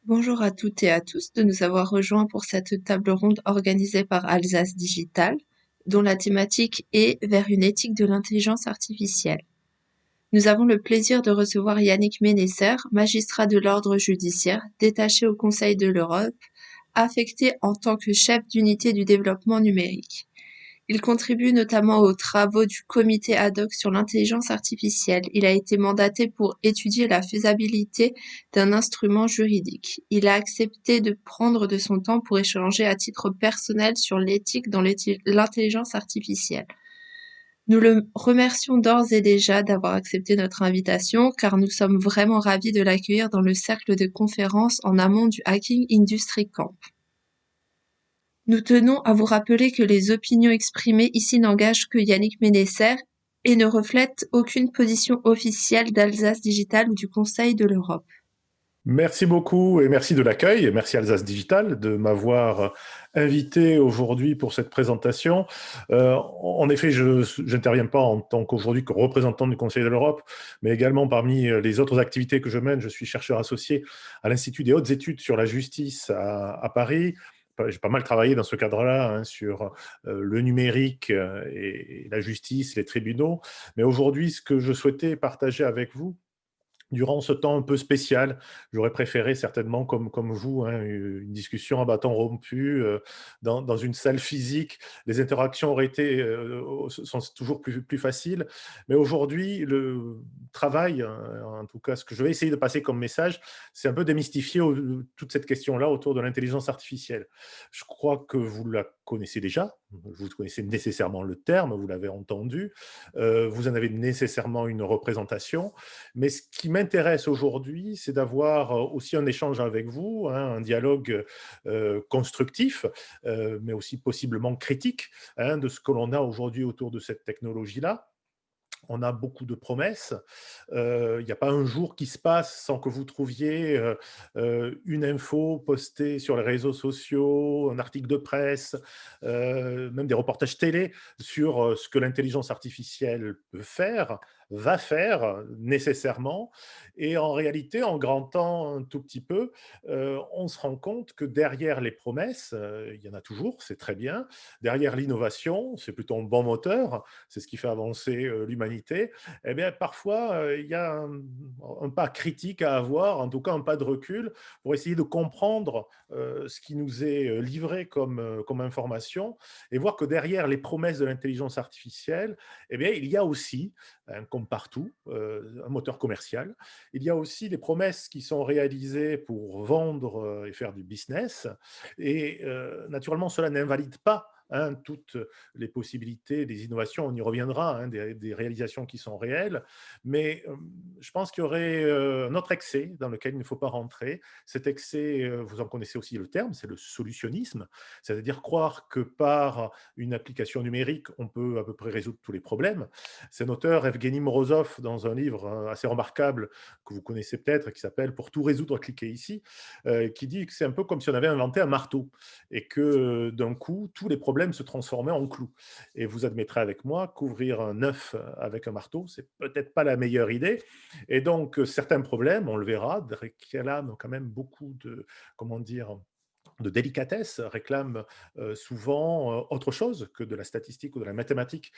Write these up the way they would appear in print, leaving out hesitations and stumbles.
Bonjour à toutes et à tous de nous avoir rejoints pour cette table ronde organisée par Alsace Digital, dont la thématique est Vers une éthique de l'intelligence artificielle. Nous avons le plaisir de recevoir Yannick Ménesser, magistrat de l'ordre judiciaire, détaché au Conseil de l'Europe, affecté en tant que chef d'unité du développement numérique. Il contribue notamment aux travaux du comité ad hoc sur l'intelligence artificielle. Il a été mandaté pour étudier la faisabilité d'un instrument juridique. Il a accepté de prendre de son temps pour échanger à titre personnel sur l'éthique dans l'intelligence artificielle. Nous le remercions d'ores et déjà d'avoir accepté notre invitation, car nous sommes vraiment ravis de l'accueillir dans le cercle de conférences en amont du Hacking Industry Camp. Nous tenons à vous rappeler que les opinions exprimées ici n'engagent que Yannick Ménesser et ne reflètent aucune position officielle d'Alsace Digital ou du Conseil de l'Europe. Merci beaucoup et merci de l'accueil et merci Alsace Digital de m'avoir invité aujourd'hui pour cette présentation. En effet, je n'interviens pas en tant qu'aujourd'hui que représentant du Conseil de l'Europe, mais également parmi les autres activités que je mène, je suis chercheur associé à l'Institut des hautes études sur la justice à Paris. J'ai pas mal travaillé dans ce cadre-là sur le numérique et la justice, les tribunaux. Mais aujourd'hui, ce que je souhaitais partager avec vous, durant ce temps un peu spécial, j'aurais préféré certainement, comme vous, une discussion à bâton rompu dans une salle physique. Les interactions auraient été, sont toujours plus faciles. Mais aujourd'hui, le travail, en tout cas, ce que je vais essayer de passer comme message, c'est un peu démystifier toute cette question-là autour de l'intelligence artificielle. Je crois que vous la connaissez déjà, vous connaissez nécessairement le terme, vous l'avez entendu, vous en avez nécessairement une représentation. Mais ce qui m'intéresse aujourd'hui, c'est d'avoir aussi un échange avec vous, un dialogue constructif, mais aussi possiblement critique de ce que l'on a aujourd'hui autour de cette technologie-là. On a beaucoup de promesses. Il n'y a pas un jour qui se passe sans que vous trouviez une info postée sur les réseaux sociaux, un article de presse, même des reportages télé sur ce que l'intelligence artificielle peut faire, va faire nécessairement. Et en réalité, en grantant un tout petit peu, on se rend compte que derrière les promesses, il y en a toujours, c'est très bien. Derrière l'innovation, c'est plutôt un bon moteur, c'est ce qui fait avancer l'humanité. Eh bien, parfois, il y a un pas critique à avoir, en tout cas un pas de recul, pour essayer de comprendre ce qui nous est livré comme information et voir que derrière les promesses de l'intelligence artificielle, eh bien, il y a aussi, comme partout, un moteur commercial. Il y a aussi des promesses qui sont réalisées pour vendre et faire du business. Et naturellement, cela n'invalide pas toutes les possibilités, des innovations, on y reviendra, des réalisations qui sont réelles, mais je pense qu'il y aurait un autre excès dans lequel il ne faut pas rentrer. Cet excès, vous en connaissez aussi le terme, c'est le solutionnisme, c'est-à-dire croire que par une application numérique, on peut à peu près résoudre tous les problèmes. C'est un auteur, Evgeny Morozov, dans un livre assez remarquable que vous connaissez peut-être, qui s'appelle « Pour tout résoudre, cliquez ici », qui dit que c'est un peu comme si on avait inventé un marteau et que d'un coup, tous les problèmes se transformaient en clous. Et vous admettrez avec moi qu'ouvrir un œuf avec un marteau, c'est peut-être pas la meilleure idée. Et donc, certains problèmes, on le verra, réclament quand même beaucoup de, comment dire, de délicatesse, réclament souvent autre chose que de la statistique ou de la mathématique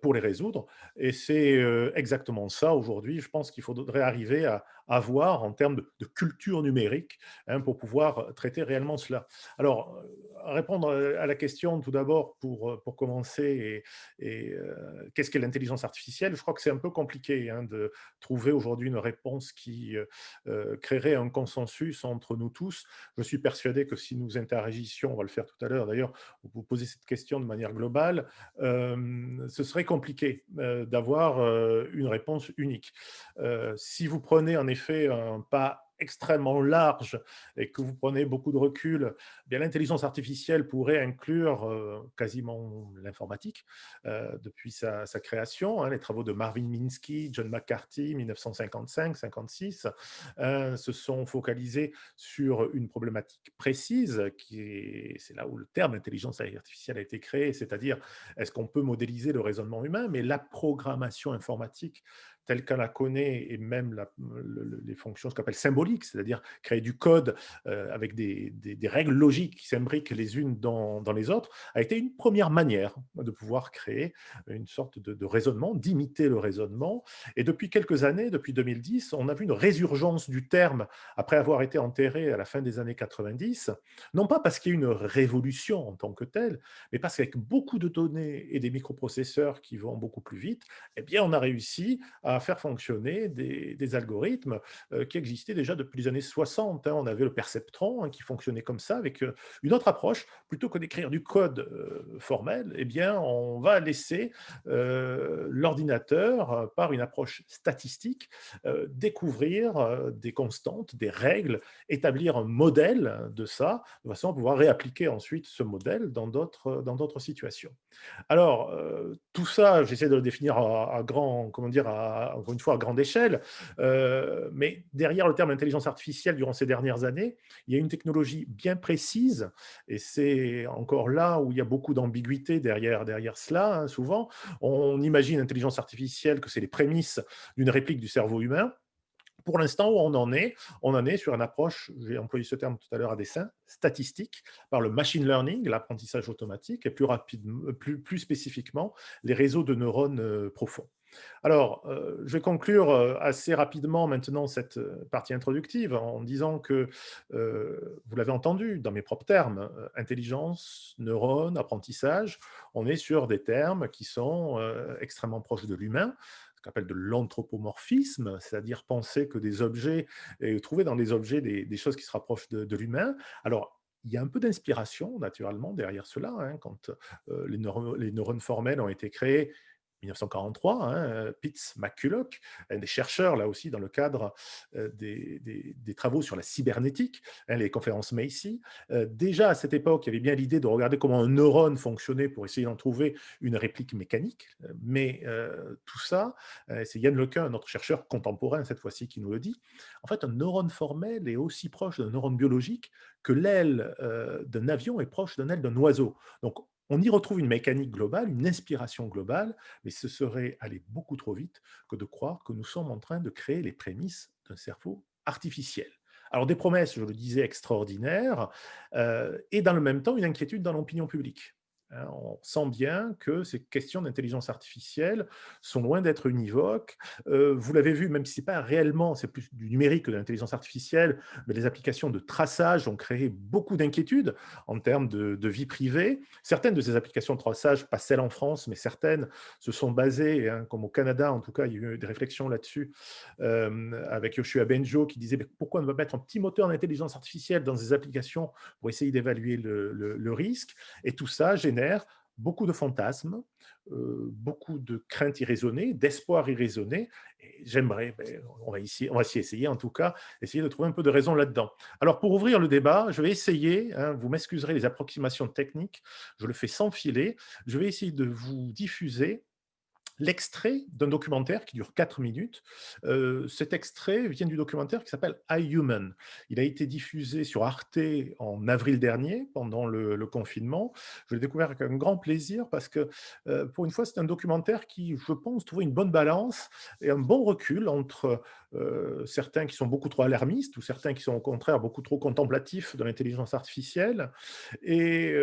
pour les résoudre. Et c'est exactement ça aujourd'hui. Je pense qu'il faudrait arriver à voir en termes de culture numérique pour pouvoir traiter réellement cela. Alors, répondre à la question tout d'abord pour commencer, qu'est-ce qu'est l'intelligence artificielle? Je crois que c'est un peu compliqué de trouver aujourd'hui une réponse qui créerait un consensus entre nous tous. Je suis persuadé que si nous interagissions, on va le faire tout à l'heure d'ailleurs, vous posez cette question de manière globale, ce serait compliqué d'avoir une réponse unique. Si vous prenez en effet un pas extrêmement large et que vous prenez beaucoup de recul, eh bien l'intelligence artificielle pourrait inclure quasiment l'informatique depuis sa création. Les travaux de Marvin Minsky, John McCarthy, 1955-56, se sont focalisés sur une problématique précise, c'est là où le terme intelligence artificielle a été créé, c'est-à-dire est-ce qu'on peut modéliser le raisonnement humain, mais la programmation informatique telle qu'on la connaît et même les fonctions, ce qu'on appelle symboliques, c'est-à-dire créer du code avec des règles logiques qui s'imbriquent les unes dans les autres, a été une première manière de pouvoir créer une sorte de raisonnement, d'imiter le raisonnement. Et depuis quelques années, depuis 2010, on a vu une résurgence du terme après avoir été enterré à la fin des années 90, non pas parce qu'il y a eu une révolution en tant que telle, mais parce qu'avec beaucoup de données et des microprocesseurs qui vont beaucoup plus vite, eh bien, on a réussi à faire fonctionner des algorithmes qui existaient déjà depuis les années 60, hein. On avait le perceptron, hein, qui fonctionnait comme ça, avec une autre approche. Plutôt que d'écrire du code formel, eh bien, on va laisser l'ordinateur, par une approche statistique, découvrir des constantes, des règles, établir un modèle de ça, de façon à pouvoir réappliquer ensuite ce modèle dans d'autres situations. Alors, tout ça, j'essaie de le définir à grand, comment dire, encore une fois, à grande échelle, mais derrière le terme intelligence artificielle, durant ces dernières années, il y a une technologie bien précise, et c'est encore là où il y a beaucoup d'ambiguïté derrière cela, hein, souvent. On imagine intelligence artificielle que c'est les prémices d'une réplique du cerveau humain. Pour l'instant, où on en est sur une approche, j'ai employé ce terme tout à l'heure à dessein, statistique, par le machine learning, l'apprentissage automatique, et plus rapidement, plus spécifiquement, les réseaux de neurones profonds. Alors, je vais conclure assez rapidement maintenant cette partie introductive en disant que, vous l'avez entendu dans mes propres termes, intelligence, neurones, apprentissage, on est sur des termes qui sont extrêmement proches de l'humain, ce qu'on appelle de l'anthropomorphisme, c'est-à-dire penser que des objets, et trouver dans les objets des choses qui se rapprochent de l'humain. Alors, il y a un peu d'inspiration, naturellement, derrière cela, hein, quand les neurones formels ont été créés 1943, hein, Pitts McCulloch, un des chercheurs là aussi dans le cadre des travaux sur la cybernétique, hein, les conférences Macy. Déjà à cette époque, il y avait bien l'idée de regarder comment un neurone fonctionnait pour essayer d'en trouver une réplique mécanique. Mais tout ça, c'est Yann Lequin, un autre chercheur contemporain cette fois-ci, qui nous le dit. En fait, un neurone formel est aussi proche d'un neurone biologique que l'aile d'un avion est proche d'une aile d'un oiseau. Donc, on y retrouve une mécanique globale, une inspiration globale, mais ce serait aller beaucoup trop vite que de croire que nous sommes en train de créer les prémices d'un cerveau artificiel. Alors des promesses, je le disais, extraordinaires, et dans le même temps une inquiétude dans l'opinion publique. Hein. On sent bien que ces questions d'intelligence artificielle sont loin d'être univoques. Vous l'avez vu, même si c'est pas réellement, c'est plus du numérique que de l'intelligence artificielle, mais les applications de traçage ont créé beaucoup d'inquiétudes en termes de vie privée. Certaines de ces applications de traçage, pas celles en France, mais certaines, se sont basées, hein, comme au Canada en tout cas, il y a eu des réflexions là-dessus, avec Yoshua Benjo qui disait pourquoi on va mettre un petit moteur d'intelligence artificielle dans des applications pour essayer d'évaluer le risque. Et tout ça génère beaucoup de fantasmes, beaucoup de craintes irraisonnées, d'espoirs irraisonnés. Et j'aimerais, on va s'y essayer en tout cas, essayer de trouver un peu de raison là-dedans. Alors pour ouvrir le débat, je vais essayer, hein, vous m'excuserez les approximations techniques, je le fais sans filet, je vais essayer de vous diffuser l'extrait d'un documentaire qui dure 4 minutes. Cet extrait vient du documentaire qui s'appelle iHuman. Il a été diffusé sur Arte en avril dernier, pendant le confinement. Je l'ai découvert avec un grand plaisir parce que, pour une fois, c'est un documentaire qui, je pense, trouve une bonne balance et un bon recul entre certains qui sont beaucoup trop alarmistes ou certains qui sont au contraire beaucoup trop contemplatifs de l'intelligence artificielle. Et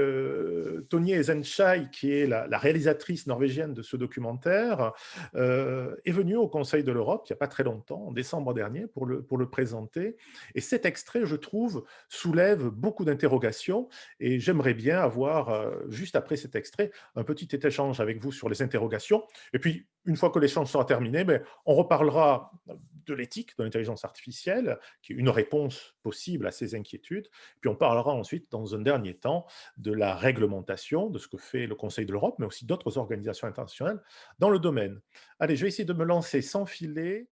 Tony Ezenshai, qui est la réalisatrice norvégienne de ce documentaire, est venue au Conseil de l'Europe il n'y a pas très longtemps, en décembre dernier, pour le présenter. Et cet extrait, je trouve, soulève beaucoup d'interrogations. Et j'aimerais bien avoir, juste après cet extrait, un petit échange avec vous sur les interrogations. Et puis, une fois que l'échange sera terminé, ben, on reparlera de l'éthique de l'intelligence artificielle, qui est une réponse possible à ces inquiétudes. Puis on parlera ensuite, dans un dernier temps, de la réglementation, de ce que fait le Conseil de l'Europe, mais aussi d'autres organisations internationales dans le domaine. Allez, je vais essayer de me lancer sans filet.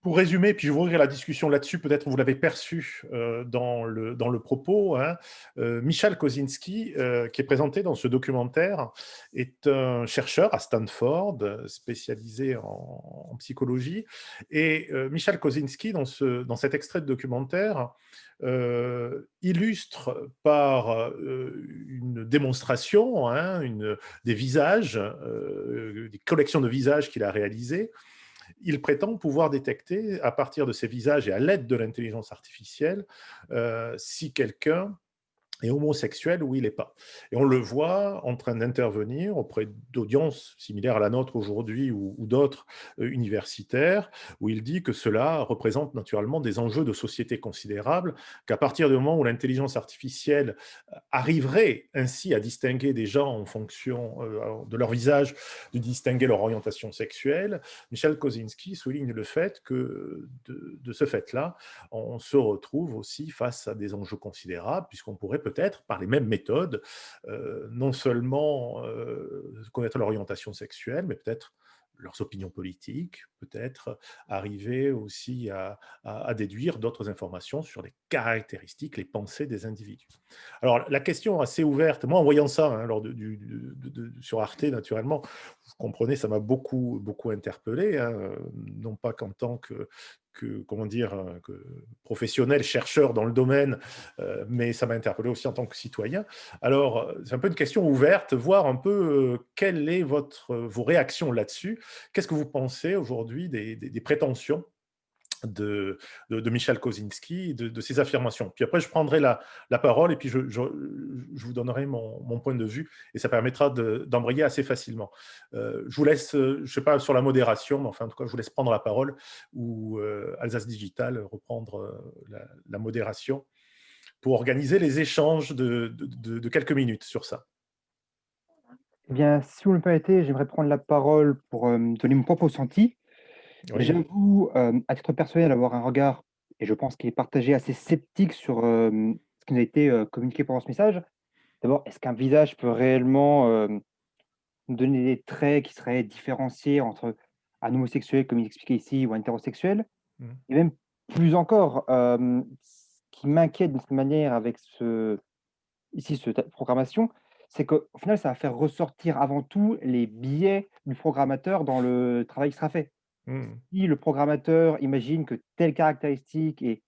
Pour résumer, puis je vais ouvrir la discussion là-dessus, peut-être vous l'avez perçu dans le propos, hein, Michal Kosinski, qui est présenté dans ce documentaire, est un chercheur à Stanford, spécialisé en psychologie. Et Michal Kosinski, dans cet extrait de documentaire, illustre par une démonstration, hein, des visages, des collections de visages qu'il a réalisées. Il prétend pouvoir détecter, à partir de ces visages et à l'aide de l'intelligence artificielle, si quelqu'un est homosexuel ou il n'est pas. Et on le voit en train d'intervenir auprès d'audiences similaires à la nôtre aujourd'hui ou d'autres universitaires, où il dit que cela représente naturellement des enjeux de société considérables, qu'à partir du moment où l'intelligence artificielle arriverait ainsi à distinguer des gens en fonction de leur visage, de distinguer leur orientation sexuelle, Michel Kosinski souligne le fait que de ce fait-là, on se retrouve aussi face à des enjeux considérables, puisqu'on pourrait peut-être, par les mêmes méthodes, non seulement connaître l'orientation sexuelle, mais peut-être leurs opinions politiques, peut-être arriver aussi à déduire d'autres informations sur les caractéristiques, les pensées des individus. Alors, la question assez ouverte, moi en voyant ça, hein, sur Arte, naturellement, vous comprenez, ça m'a beaucoup, beaucoup interpellé, hein, non pas qu'en tant comment dire, que professionnel, chercheur dans le domaine, mais ça m'a interpellé aussi en tant que citoyen. Alors, c'est un peu une question ouverte, voir un peu quelles sont vos réactions là-dessus. Qu'est-ce que vous pensez aujourd'hui des prétentions de Michel Kosinski, de ses affirmations. Puis après, je prendrai la parole et puis je vous donnerai mon point de vue et ça permettra d'embrayer assez facilement. Je vous laisse, je ne sais pas sur la modération, mais enfin, en tout cas, je vous laisse prendre la parole ou Alsace Digital reprendre la modération pour organiser les échanges de quelques minutes sur ça. Eh bien, si vous me le permettez, j'aimerais prendre la parole pour, donner mon propre ressenti. Oui. J'avoue, à titre personnel, avoir un regard et je pense qu'il est partagé, assez sceptique sur, ce qui nous a été, communiqué pendant ce message. D'abord, est-ce qu'un visage peut réellement, nous donner des traits qui seraient différenciés entre un homosexuel, comme il expliquait ici, ou un hétérosexuel? Mm. Et même plus encore, ce qui m'inquiète d'une certaine manière avec cette programmation, c'est qu'au final, ça va faire ressortir avant tout les biais du programmateur dans le travail qui sera fait. Mm. Si le programmateur imagine que telle caractéristique est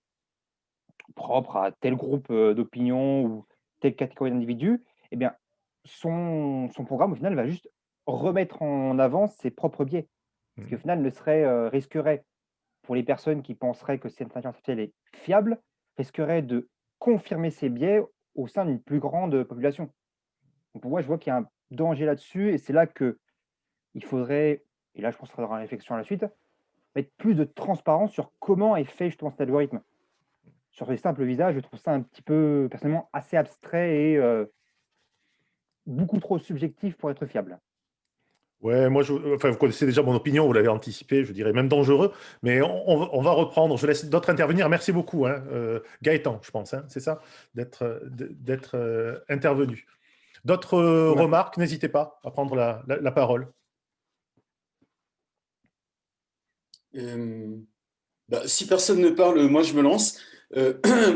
propre à tel groupe, d'opinion ou telle catégorie d'individus, eh bien, son programme, au final, va juste remettre en avant ses propres biais. Ce qui, au Mm. final, risquerait, pour les personnes qui penseraient que cette intelligence artificielle est fiable, risquerait de confirmer ces biais au sein d'une plus grande population. Donc pour moi, je vois qu'il y a un danger là-dessus et c'est là qu'il faudrait, et là je pense qu'il faudra une réflexion à la suite, mettre plus de transparence sur comment est fait justement cet algorithme. Sur les simples visages, je trouve ça un petit peu, personnellement, assez abstrait et beaucoup trop subjectif pour être fiable. Ouais, moi, enfin, vous connaissez déjà mon opinion, vous l'avez anticipé, je dirais même dangereux, mais on va reprendre. Je laisse d'autres intervenir. Merci beaucoup, hein, Gaëtan, je pense, hein, c'est ça, d'être intervenu. D'autres Ouais. remarques, n'hésitez pas à prendre la parole. Si personne ne parle, moi je me lance.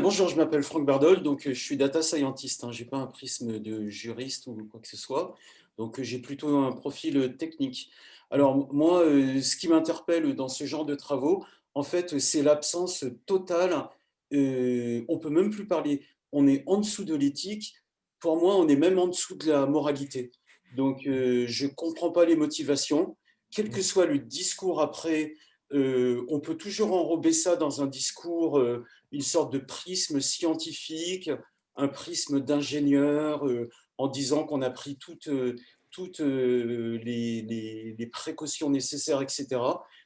Bonjour, je m'appelle Franck Bardol, donc je suis data scientist. Je n'ai pas un prisme de juriste ou quoi que ce soit, donc j'ai plutôt un profil technique. Alors moi, ce qui m'interpelle dans ce genre de travaux, en fait, c'est l'absence totale. On peut même plus parler. On est en dessous de l'éthique. Pour moi, on est même en dessous de la moralité. Donc je comprends pas les motivations, quel que soit le discours après. On peut toujours enrober ça dans un discours, une sorte de prisme scientifique, un prisme d'ingénieur, en disant qu'on a pris toutes les précautions nécessaires, etc.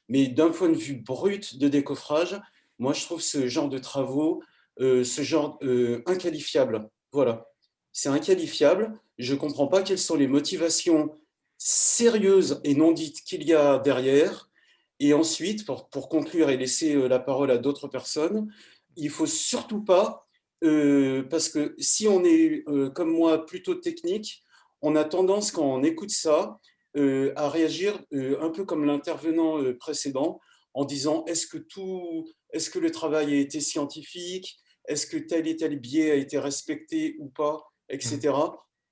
Mais d'un point de vue brut de décoffrage, moi je trouve ce genre de travaux, inqualifiable. Voilà, c'est inqualifiable. Je ne comprends pas quelles sont les motivations sérieuses et non dites qu'il y a derrière. Et ensuite, pour conclure et laisser la parole à d'autres personnes, il ne faut surtout pas, parce que si on est comme moi plutôt technique, on a tendance quand on écoute ça à réagir un peu comme l'intervenant précédent, en disant est-ce que le travail a été scientifique, est-ce que tel et tel biais a été respecté ou pas, etc.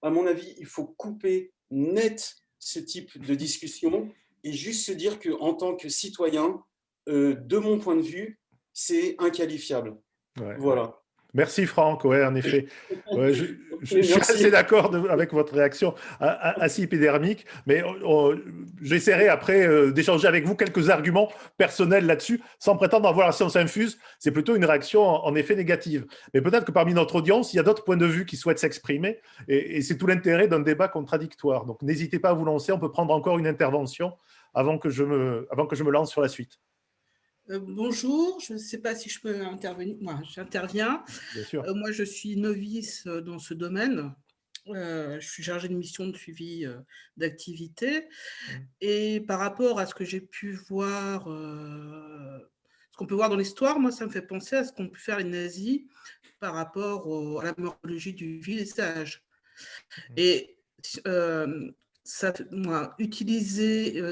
À mon avis, il faut couper net ce type de discussion et juste se dire qu'en tant que citoyen, de mon point de vue, c'est inqualifiable. Ouais. Voilà. Merci Franck, ouais, en effet. Ouais, je suis Merci. assez d'accord avec votre réaction assez épidermique, mais j'essaierai après d'échanger avec vous quelques arguments personnels là-dessus, sans prétendre avoir la science infuse. C'est plutôt une réaction en effet négative. Mais peut-être que parmi notre audience, il y a d'autres points de vue qui souhaitent s'exprimer, et c'est tout l'intérêt d'un débat contradictoire. Donc n'hésitez pas à vous lancer, on peut prendre encore une intervention avant que je me lance sur la suite. Bonjour, je ne sais pas si je peux intervenir. Moi, j'interviens. Bien sûr. Moi, je suis novice dans ce domaine. Je suis chargée de mission de suivi d'activité. Et par rapport à ce que j'ai pu voir, ce qu'on peut voir dans l'histoire, moi, ça me fait penser à ce qu'ont pu faire les nazis par rapport à la morphologie du visage. Et utiliser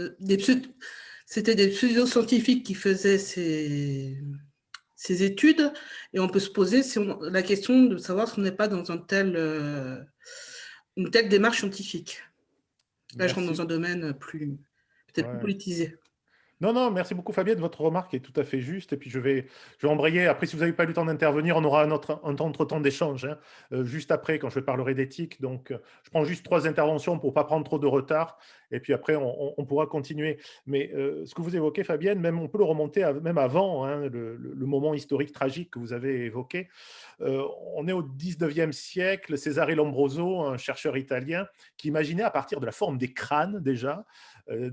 c'était des pseudo-scientifiques qui faisaient ces études, et on peut se poser la question de savoir si on n'est pas dans une telle démarche scientifique. Là, je rentre dans un domaine peut-être plus politisé. Non, merci beaucoup Fabienne, votre remarque est tout à fait juste. Et puis je vais embrayer. Après, si vous n'avez pas eu le temps d'intervenir, on aura un autre temps d'échange, juste après, quand je parlerai d'éthique. Donc, je prends juste 3 interventions pour ne pas prendre trop de retard. Et puis après, on pourra continuer. Mais ce que vous évoquez, Fabienne, même on peut le remonter même avant le moment historique tragique que vous avez évoqué. On est au 19e siècle. Cesare Lombroso, un chercheur italien, qui imaginait à partir de la forme des crânes déjà,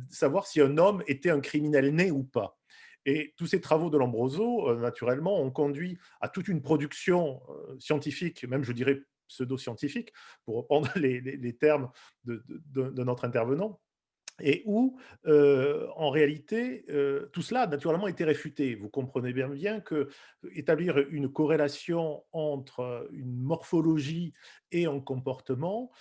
savoir si un homme était un criminel né ou pas. Et tous ces travaux de Lombroso, naturellement, ont conduit à toute une production scientifique, même je dirais pseudo-scientifique, pour reprendre les termes de notre intervenant, et où, en réalité, tout cela a naturellement été réfuté. Vous comprenez bien que établir une corrélation entre une morphologie et un comportement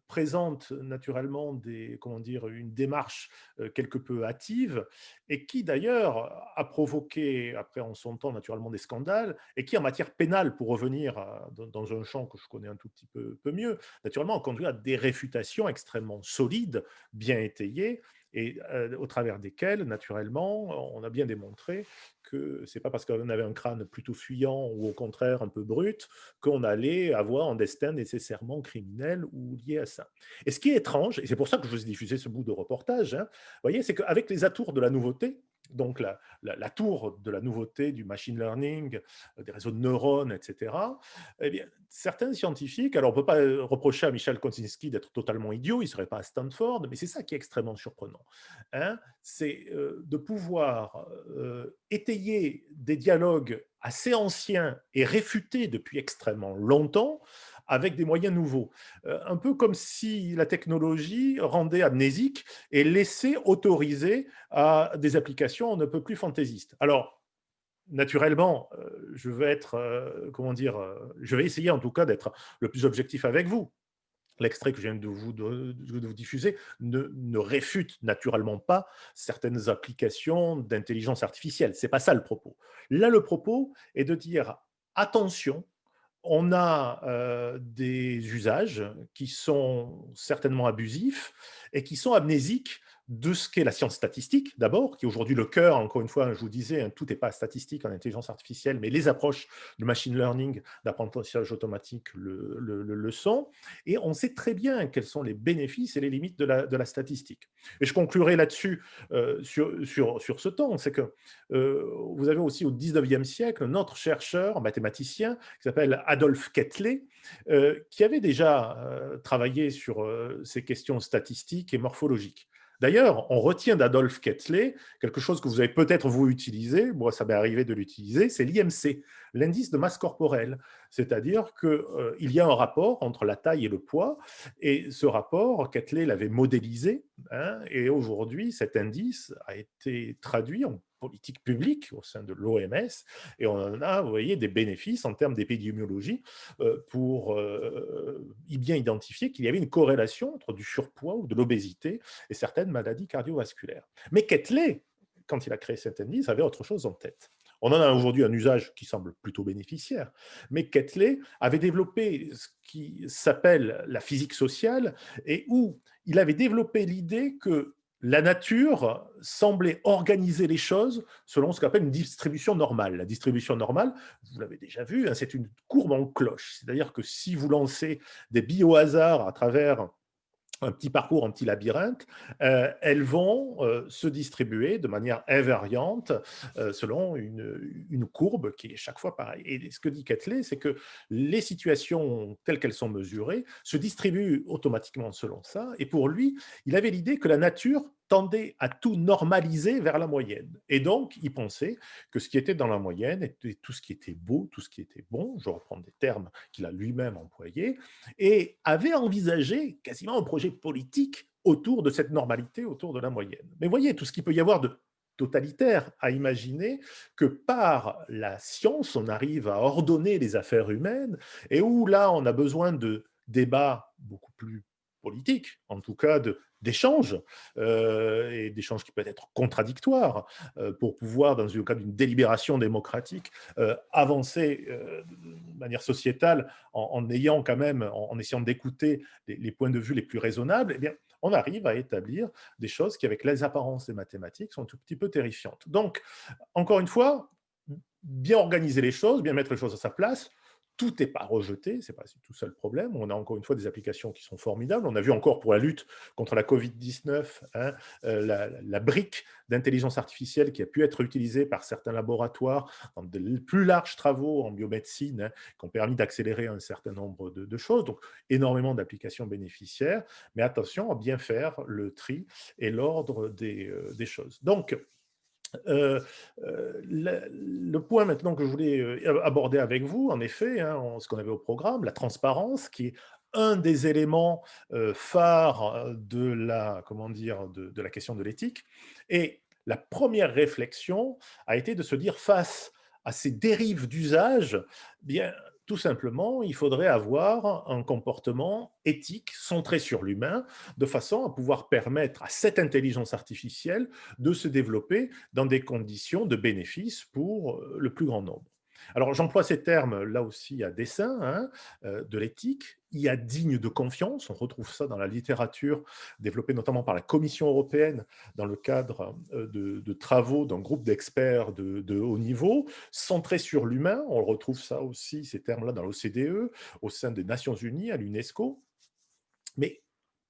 présente naturellement une démarche quelque peu hâtive, et qui d'ailleurs a provoqué, après en son temps naturellement, des scandales, et qui en matière pénale, pour revenir dans un champ que je connais un tout petit peu mieux, naturellement a conduit à des réfutations extrêmement solides, bien étayées, et au travers desquelles, naturellement, on a bien démontré que ce n'est pas parce qu'on avait un crâne plutôt fuyant ou au contraire un peu brut qu'on allait avoir un destin nécessairement criminel ou lié à ça. Et ce qui est étrange, et c'est pour ça que je vous ai diffusé ce bout de reportage, vous voyez, c'est qu'avec les atours de la nouveauté, donc la tour de la nouveauté du machine learning, des réseaux de neurones, etc., eh bien, certains scientifiques, alors on ne peut pas reprocher à Michel Kosinski d'être totalement idiot, il ne serait pas à Stanford, mais c'est ça qui est extrêmement surprenant. C'est de pouvoir étayer des dialogues assez anciens et réfutés depuis extrêmement longtemps avec des moyens nouveaux. Un peu comme si la technologie rendait amnésique et laissait autoriser à des applications on ne peut plus fantaisistes. Alors, naturellement, je vais je vais essayer en tout cas d'être le plus objectif avec vous. L'extrait que je viens de vous diffuser ne réfute naturellement pas certaines applications d'intelligence artificielle. Ce n'est pas ça le propos. Là, le propos est de dire attention, on a des usages qui sont certainement abusifs et qui sont amnésiques de ce qu'est la science statistique, d'abord, qui est aujourd'hui le cœur, encore une fois, je vous disais, tout n'est pas statistique en intelligence artificielle, mais les approches de machine learning, d'apprentissage automatique le sont. Et on sait très bien quels sont les bénéfices et les limites de la statistique. Et je conclurai là-dessus sur ce temps, c'est que vous avez aussi au 19e siècle un autre chercheur, un mathématicien, qui s'appelle Adolphe Quetelet, qui avait déjà travaillé sur ces questions statistiques et morphologiques. D'ailleurs, on retient d'Adolphe Quetelet quelque chose que vous avez peut-être vous utilisé, moi ça m'est arrivé de l'utiliser, c'est l'IMC, l'indice de masse corporelle. C'est-à-dire qu'il y a un rapport entre la taille et le poids, et ce rapport, Quetelet l'avait modélisé, et aujourd'hui, cet indice a été traduit en politique publique au sein de l'OMS, et on en a, vous voyez, des bénéfices en termes d'épidémiologie pour y bien identifier qu'il y avait une corrélation entre du surpoids ou de l'obésité et certaines maladies cardiovasculaires. Mais Quetelet, quand il a créé cet indice, avait autre chose en tête. On en a aujourd'hui un usage qui semble plutôt bénéficiaire, mais Quetelet avait développé ce qui s'appelle la physique sociale et où il avait développé l'idée que la nature semblait organiser les choses selon ce qu'on appelle une distribution normale. La distribution normale, vous l'avez déjà vu, hein, c'est une courbe en cloche. C'est-à-dire que si vous lancez des billes au hasard à travers un petit parcours, un petit labyrinthe, elles vont se distribuer de manière invariante selon une courbe qui est chaque fois pareille. Et ce que dit Quetelet, c'est que les situations telles qu'elles sont mesurées se distribuent automatiquement selon ça. Et pour lui, il avait l'idée que la nature tendait à tout normaliser vers la moyenne. Et donc, il pensait que ce qui était dans la moyenne était tout ce qui était beau, tout ce qui était bon, je reprends des termes qu'il a lui-même employés, et avait envisagé quasiment un projet politique autour de cette normalité, autour de la moyenne. Mais voyez tout ce qu'il peut y avoir de totalitaire à imaginer que par la science, on arrive à ordonner les affaires humaines, et où là, on a besoin de débats beaucoup plus politiques, en tout cas d'échanges, et d'échanges qui peuvent être contradictoires, pour pouvoir, dans le cas d'une délibération démocratique, avancer de manière sociétale en ayant quand même, en essayant d'écouter les points de vue les plus raisonnables, eh bien, on arrive à établir des choses qui, avec les apparences des mathématiques, sont un tout petit peu terrifiantes. Donc, encore une fois, bien organiser les choses, bien mettre les choses à sa place. Tout n'est pas rejeté, ce n'est pas tout ça le problème. On a encore une fois des applications qui sont formidables. On a vu encore pour la lutte contre la Covid-19, hein, la brique d'intelligence artificielle qui a pu être utilisée par certains laboratoires dans de plus larges travaux en biomédecine, hein, qui ont permis d'accélérer un certain nombre de choses. Donc, énormément d'applications bénéficiaires. Mais attention à bien faire le tri et l'ordre des choses. Donc, le point maintenant que je voulais aborder avec vous, en effet, hein, ce qu'on avait au programme, la transparence, qui est un des éléments phares comment dire, de la question de l'éthique. Et la première réflexion a été de se dire, face à ces dérives d'usage, bien, tout simplement, il faudrait avoir un comportement éthique centré sur l'humain, de façon à pouvoir permettre à cette intelligence artificielle de se développer dans des conditions de bénéfice pour le plus grand nombre. Alors, j'emploie ces termes là aussi à dessein, hein, de l'éthique. Il y a digne de confiance, on retrouve ça dans la littérature développée notamment par la Commission européenne dans le cadre de travaux d'un groupe d'experts de haut niveau, centré sur l'humain. On retrouve ça aussi, ces termes-là, dans l'OCDE, au sein des Nations Unies, à l'UNESCO. Mais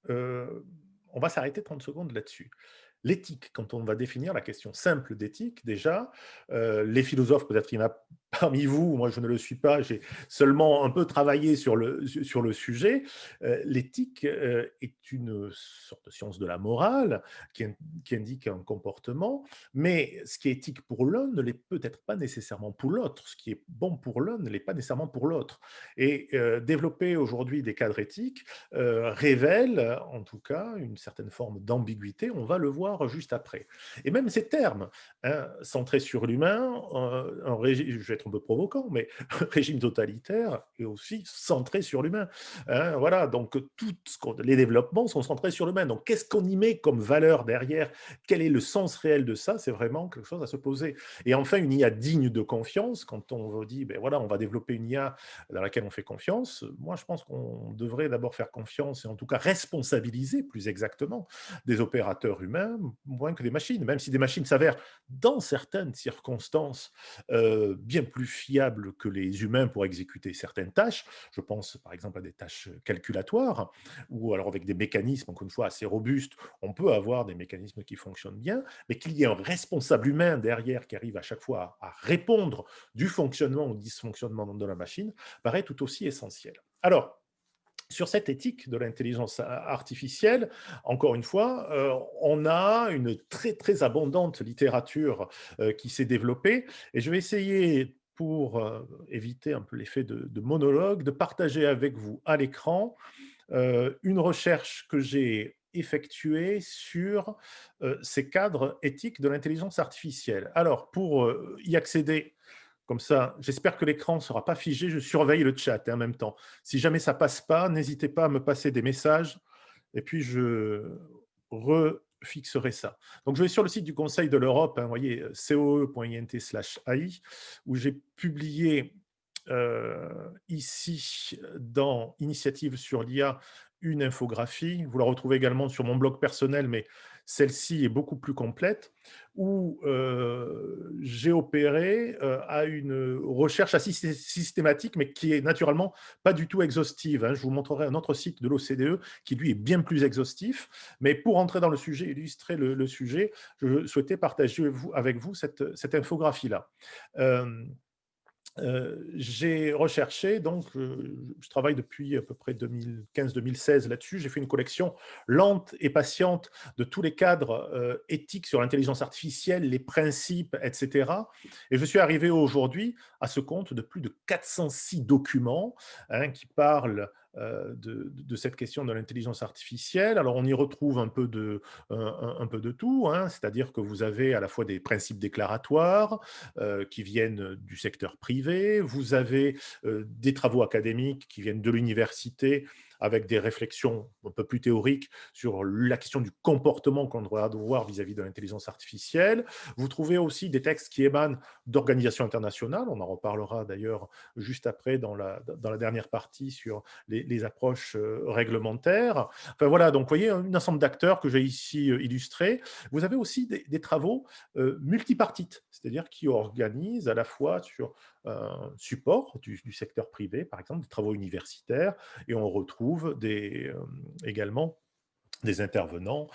on va s'arrêter 30 secondes là-dessus. L'éthique, quand on va définir la question simple d'éthique, déjà, les philosophes, peut-être qu'il y en a parmi vous, moi je ne le suis pas, j'ai seulement un peu travaillé sur le sujet. L'éthique est une sorte de science de la morale qui indique un comportement, mais ce qui est éthique pour l'un ne l'est peut-être pas nécessairement pour l'autre. Ce qui est bon pour l'un ne l'est pas nécessairement pour l'autre. Et développer aujourd'hui des cadres éthiques révèle en tout cas une certaine forme d'ambiguïté, on va le voir juste après. Et même ces termes, hein, centrés sur l'humain, un régime, je vais être un peu provoquant, mais un régime totalitaire est aussi centré sur l'humain. Hein, voilà, donc les développements sont centrés sur l'humain. Donc qu'est-ce qu'on y met comme valeur derrière? Quel est le sens réel de ça? C'est vraiment quelque chose à se poser. Et enfin, une IA digne de confiance, quand on vous dit, ben voilà, on va développer une IA dans laquelle on fait confiance, moi je pense qu'on devrait d'abord faire confiance et en tout cas responsabiliser plus exactement des opérateurs humains moins que des machines, même si des machines s'avèrent dans certaines circonstances bien plus fiables que les humains pour exécuter certaines tâches. Je pense par exemple à des tâches calculatoires, ou alors avec des mécanismes, encore une fois, assez robustes, on peut avoir des mécanismes qui fonctionnent bien, mais qu'il y ait un responsable humain derrière qui arrive à chaque fois à répondre du fonctionnement ou dysfonctionnement de la machine, paraît tout aussi essentiel. Alors, sur cette éthique de l'intelligence artificielle, encore une fois, on a une très, très abondante littérature qui s'est développée, et je vais essayer, pour éviter un peu l'effet de monologue, de partager avec vous à l'écran une recherche que j'ai effectuée sur ces cadres éthiques de l'intelligence artificielle. Alors, pour y accéder, comme ça, j'espère que l'écran ne sera pas figé. Je surveille le chat en même temps. Si jamais ça ne passe pas, n'hésitez pas à me passer des messages. Et puis, je fixerai ça. Donc, je vais sur le site du Conseil de l'Europe, hein, vous voyez, coe.int/AI, où j'ai publié ici, dans Initiative sur l'IA, une infographie. Vous la retrouvez également sur mon blog personnel, mais celle-ci est beaucoup plus complète, où j'ai opéré à une recherche assez systématique, mais qui est naturellement pas du tout exhaustive, hein. Je vous montrerai un autre site de l'OCDE qui, lui, est bien plus exhaustif. Mais pour entrer dans le sujet, illustrer le sujet, je souhaitais partager avec vous cette infographie-là. Euh, j'ai recherché, donc je travaille depuis à peu près 2015-2016 là-dessus. J'ai fait une collection lente et patiente de tous les cadres éthiques sur l'intelligence artificielle, les principes, etc. Et je suis arrivé aujourd'hui à ce compte de plus de 406 documents, hein, qui parlent de cette question de l'intelligence artificielle. Alors, on y retrouve un peu de tout, hein, c'est-à-dire que vous avez à la fois des principes déclaratoires, qui viennent du secteur privé. Vous avez des travaux académiques qui viennent de l'université avec des réflexions un peu plus théoriques sur la question du comportement qu'on doit avoir vis-à-vis de l'intelligence artificielle. Vous trouvez aussi des textes qui émanent d'organisations internationales. On en reparlera d'ailleurs juste après dans la dernière partie sur les approches réglementaires. Enfin voilà, donc vous voyez un ensemble d'acteurs que j'ai ici illustrés. Vous avez aussi des travaux multipartites, c'est-à-dire qui organisent à la fois sur un support du secteur privé, par exemple, des travaux universitaires, et on retrouve également des intervenants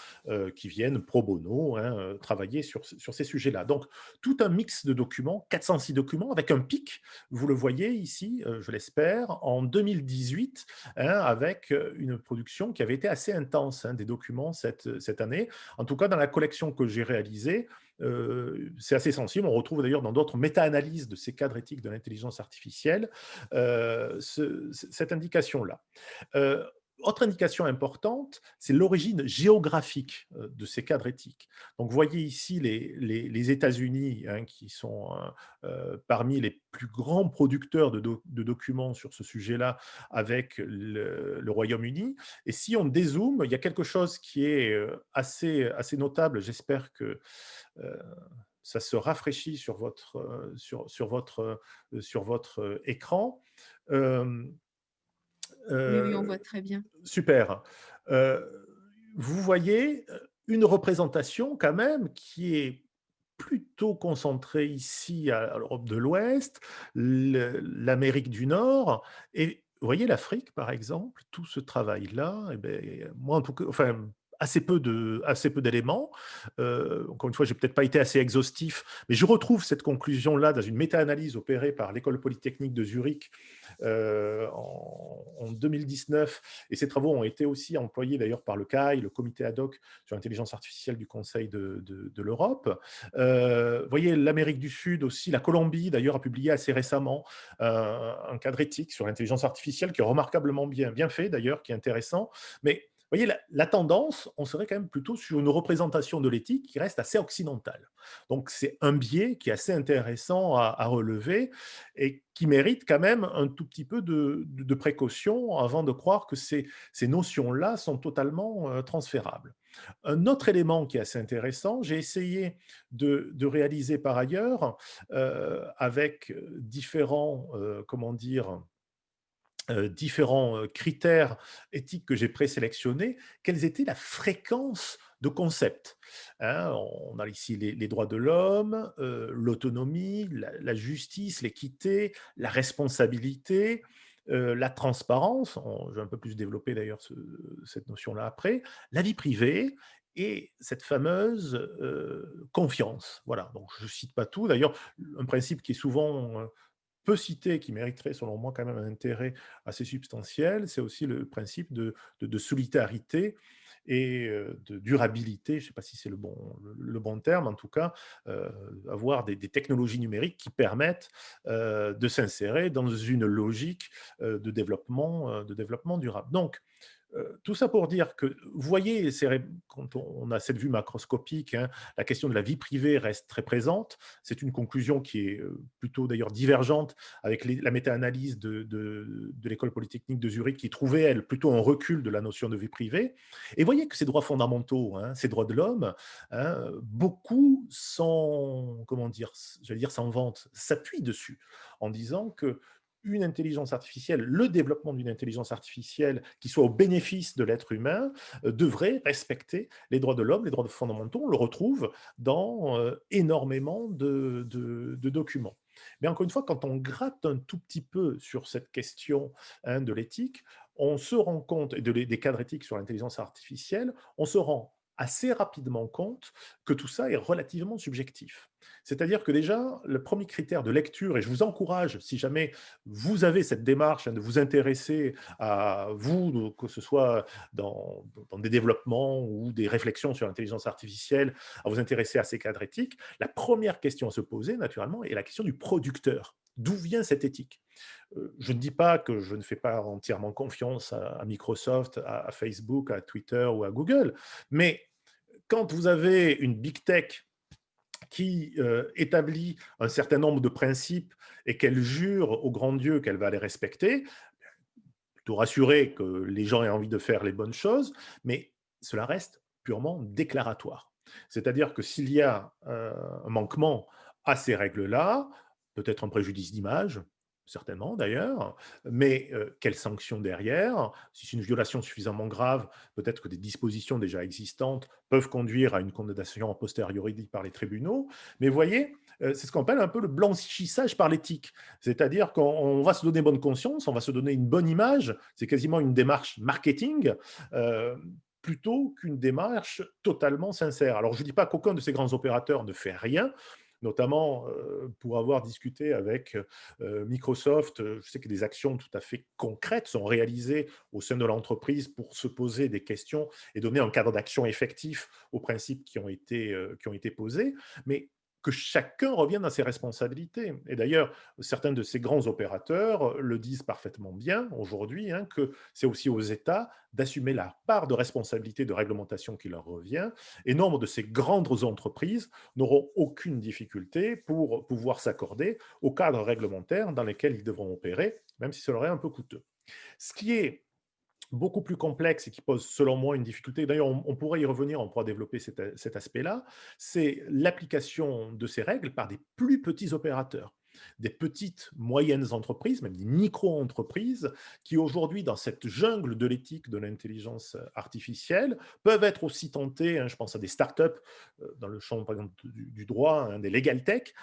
qui viennent pro bono, hein, travailler sur ces sujets-là. Donc, tout un mix de documents, 406 documents, avec un pic, vous le voyez ici, je l'espère, en 2018, hein, avec une production qui avait été assez intense, hein, des documents cette année. En tout cas, dans la collection que j'ai réalisée, c'est assez sensible. On retrouve d'ailleurs dans d'autres méta-analyses de ces cadres éthiques de l'intelligence artificielle cette indication-là. Euh, Autre indication importante, c'est l'origine géographique de ces cadres éthiques. Donc, vous voyez ici les États-Unis, hein, qui sont parmi les plus grands producteurs de documents sur ce sujet-là, avec le Royaume-Uni. Et si on dézoome, il y a quelque chose qui est assez notable. J'espère que euh, ça se rafraîchit sur votre écran. Euh, Oui, on voit euh, très bien. Super. Euh, Vous voyez une représentation quand même qui est plutôt concentrée ici à l'Europe de l'Ouest, l'Amérique du Nord, et vous voyez l'Afrique par exemple, tout ce travail-là, eh ben, moi en tout cas, enfin assez peu d'éléments. Encore une fois, j'ai peut-être pas été assez exhaustif, mais je retrouve cette conclusion-là dans une méta-analyse opérée par l'École polytechnique de Zurich en 2019, et ces travaux ont été aussi employés d'ailleurs par le CAI, le comité ad hoc sur l'intelligence artificielle du Conseil de l'Europe. Vous voyez, l'Amérique du Sud aussi, la Colombie d'ailleurs a publié assez récemment un cadre éthique sur l'intelligence artificielle qui est remarquablement bien fait d'ailleurs, qui est intéressant. Mais vous voyez, la tendance, on serait quand même plutôt sur une représentation de l'éthique qui reste assez occidentale. Donc, c'est un biais qui est assez intéressant à relever et qui mérite quand même un tout petit peu de précaution avant de croire que ces notions-là sont totalement transférables. Un autre élément qui est assez intéressant, j'ai essayé de réaliser par ailleurs avec comment dire, différents critères éthiques que j'ai présélectionnés, quelles étaient la fréquence de concepts. Hein, on a ici les droits de l'homme, l'autonomie, la justice, l'équité, la responsabilité, la transparence, je vais un peu plus développer d'ailleurs cette notion-là après, la vie privée et cette fameuse confiance. Voilà, donc je ne cite pas tout. D'ailleurs, un principe qui est souvent peu cité, qui mériterait selon moi quand même un intérêt assez substantiel, c'est aussi le principe de solidarité et de durabilité, je ne sais pas si c'est le bon terme, en tout cas, avoir des technologies numériques qui permettent de s'insérer dans une logique de développement durable. Donc, Tout ça pour dire que, vous voyez, quand on a cette vue macroscopique, hein, la question de la vie privée reste très présente. C'est une conclusion qui est plutôt d'ailleurs divergente avec la méta-analyse de l'École polytechnique de Zurich, qui trouvait, elle, plutôt un recul de la notion de vie privée. Et voyez que ces droits fondamentaux, hein, ces droits de l'homme, hein, beaucoup comment dire, j'allais dire s'en vantent, s'appuient dessus, en disant que une intelligence artificielle, le développement d'une intelligence artificielle qui soit au bénéfice de l'être humain, devrait respecter les droits de l'homme, les droits fondamentaux. On le retrouve dans énormément de documents. Mais encore une fois, quand on gratte un tout petit peu sur cette question, hein, de l'éthique, on se rend compte, et des cadres éthiques sur l'intelligence artificielle, on se rend assez rapidement compte que tout ça est relativement subjectif. C'est-à-dire que déjà, le premier critère de lecture, et je vous encourage, si jamais vous avez cette démarche, hein, de vous intéresser à vous, donc, que ce soit dans des développements ou des réflexions sur l'intelligence artificielle, à vous intéresser à ces cadres éthiques, la première question à se poser, naturellement, est la question du producteur. D'où vient cette éthique? Je ne dis pas que je ne fais pas entièrement confiance à Microsoft, à Facebook, à Twitter ou à Google, mais quand vous avez une big tech qui établit un certain nombre de principes et qu'elle jure au grand Dieu qu'elle va les respecter, plutôt rassurer que les gens aient envie de faire les bonnes choses, mais cela reste purement déclaratoire. C'est-à-dire que s'il y a un manquement à ces règles-là, peut-être un préjudice d'image, certainement d'ailleurs, mais quelles sanctions derrière? Si c'est une violation suffisamment grave, peut-être que des dispositions déjà existantes peuvent conduire à une condamnation a posteriori par les tribunaux. Mais vous voyez, c'est ce qu'on appelle un peu le blanchissage par l'éthique. C'est-à-dire qu'on va se donner bonne conscience, on va se donner une bonne image, c'est quasiment une démarche marketing, euh, plutôt qu'une démarche totalement sincère. Alors, je ne dis pas qu'aucun de ces grands opérateurs ne fait rien, notamment pour avoir discuté avec Microsoft. Je sais que des actions tout à fait concrètes sont réalisées au sein de l'entreprise pour se poser des questions et donner un cadre d'action effectif aux principes qui ont été posés. Mais que chacun revienne à ses responsabilités. Et d'ailleurs, certains de ces grands opérateurs le disent parfaitement bien aujourd'hui, hein, que c'est aussi aux États d'assumer la part de responsabilité de réglementation qui leur revient. Et nombre de ces grandes entreprises n'auront aucune difficulté pour pouvoir s'accorder au cadre réglementaire dans lequel ils devront opérer, même si cela est un peu coûteux. Ce qui est beaucoup plus complexe et qui pose, selon moi, une difficulté, d'ailleurs, on pourrait y revenir, on pourra développer cet aspect-là, c'est l'application de ces règles par des plus petits opérateurs, des petites, moyennes entreprises, même des micro-entreprises, qui aujourd'hui, dans cette jungle de l'éthique de l'intelligence artificielle, peuvent être aussi tentées, hein, je pense à des startups dans le champ, par exemple, du droit, hein, des legal tech,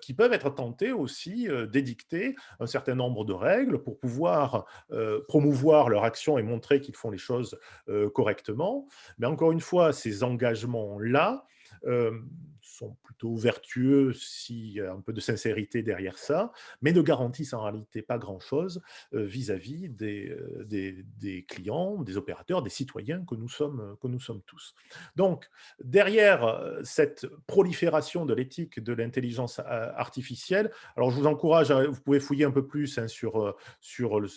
qui peuvent être tentées aussi d'édicter un certain nombre de règles pour pouvoir promouvoir leur action et montrer qu'ils font les choses correctement. Mais encore une fois, ces engagements-là sont plutôt vertueux s'il y a un peu de sincérité derrière ça, mais ne garantissent en réalité pas grand-chose vis-à-vis des clients, des opérateurs, des citoyens que nous sommes tous. Donc, derrière cette prolifération de l'éthique de l'intelligence artificielle, alors je vous encourage, vous pouvez fouiller un peu plus, hein, sur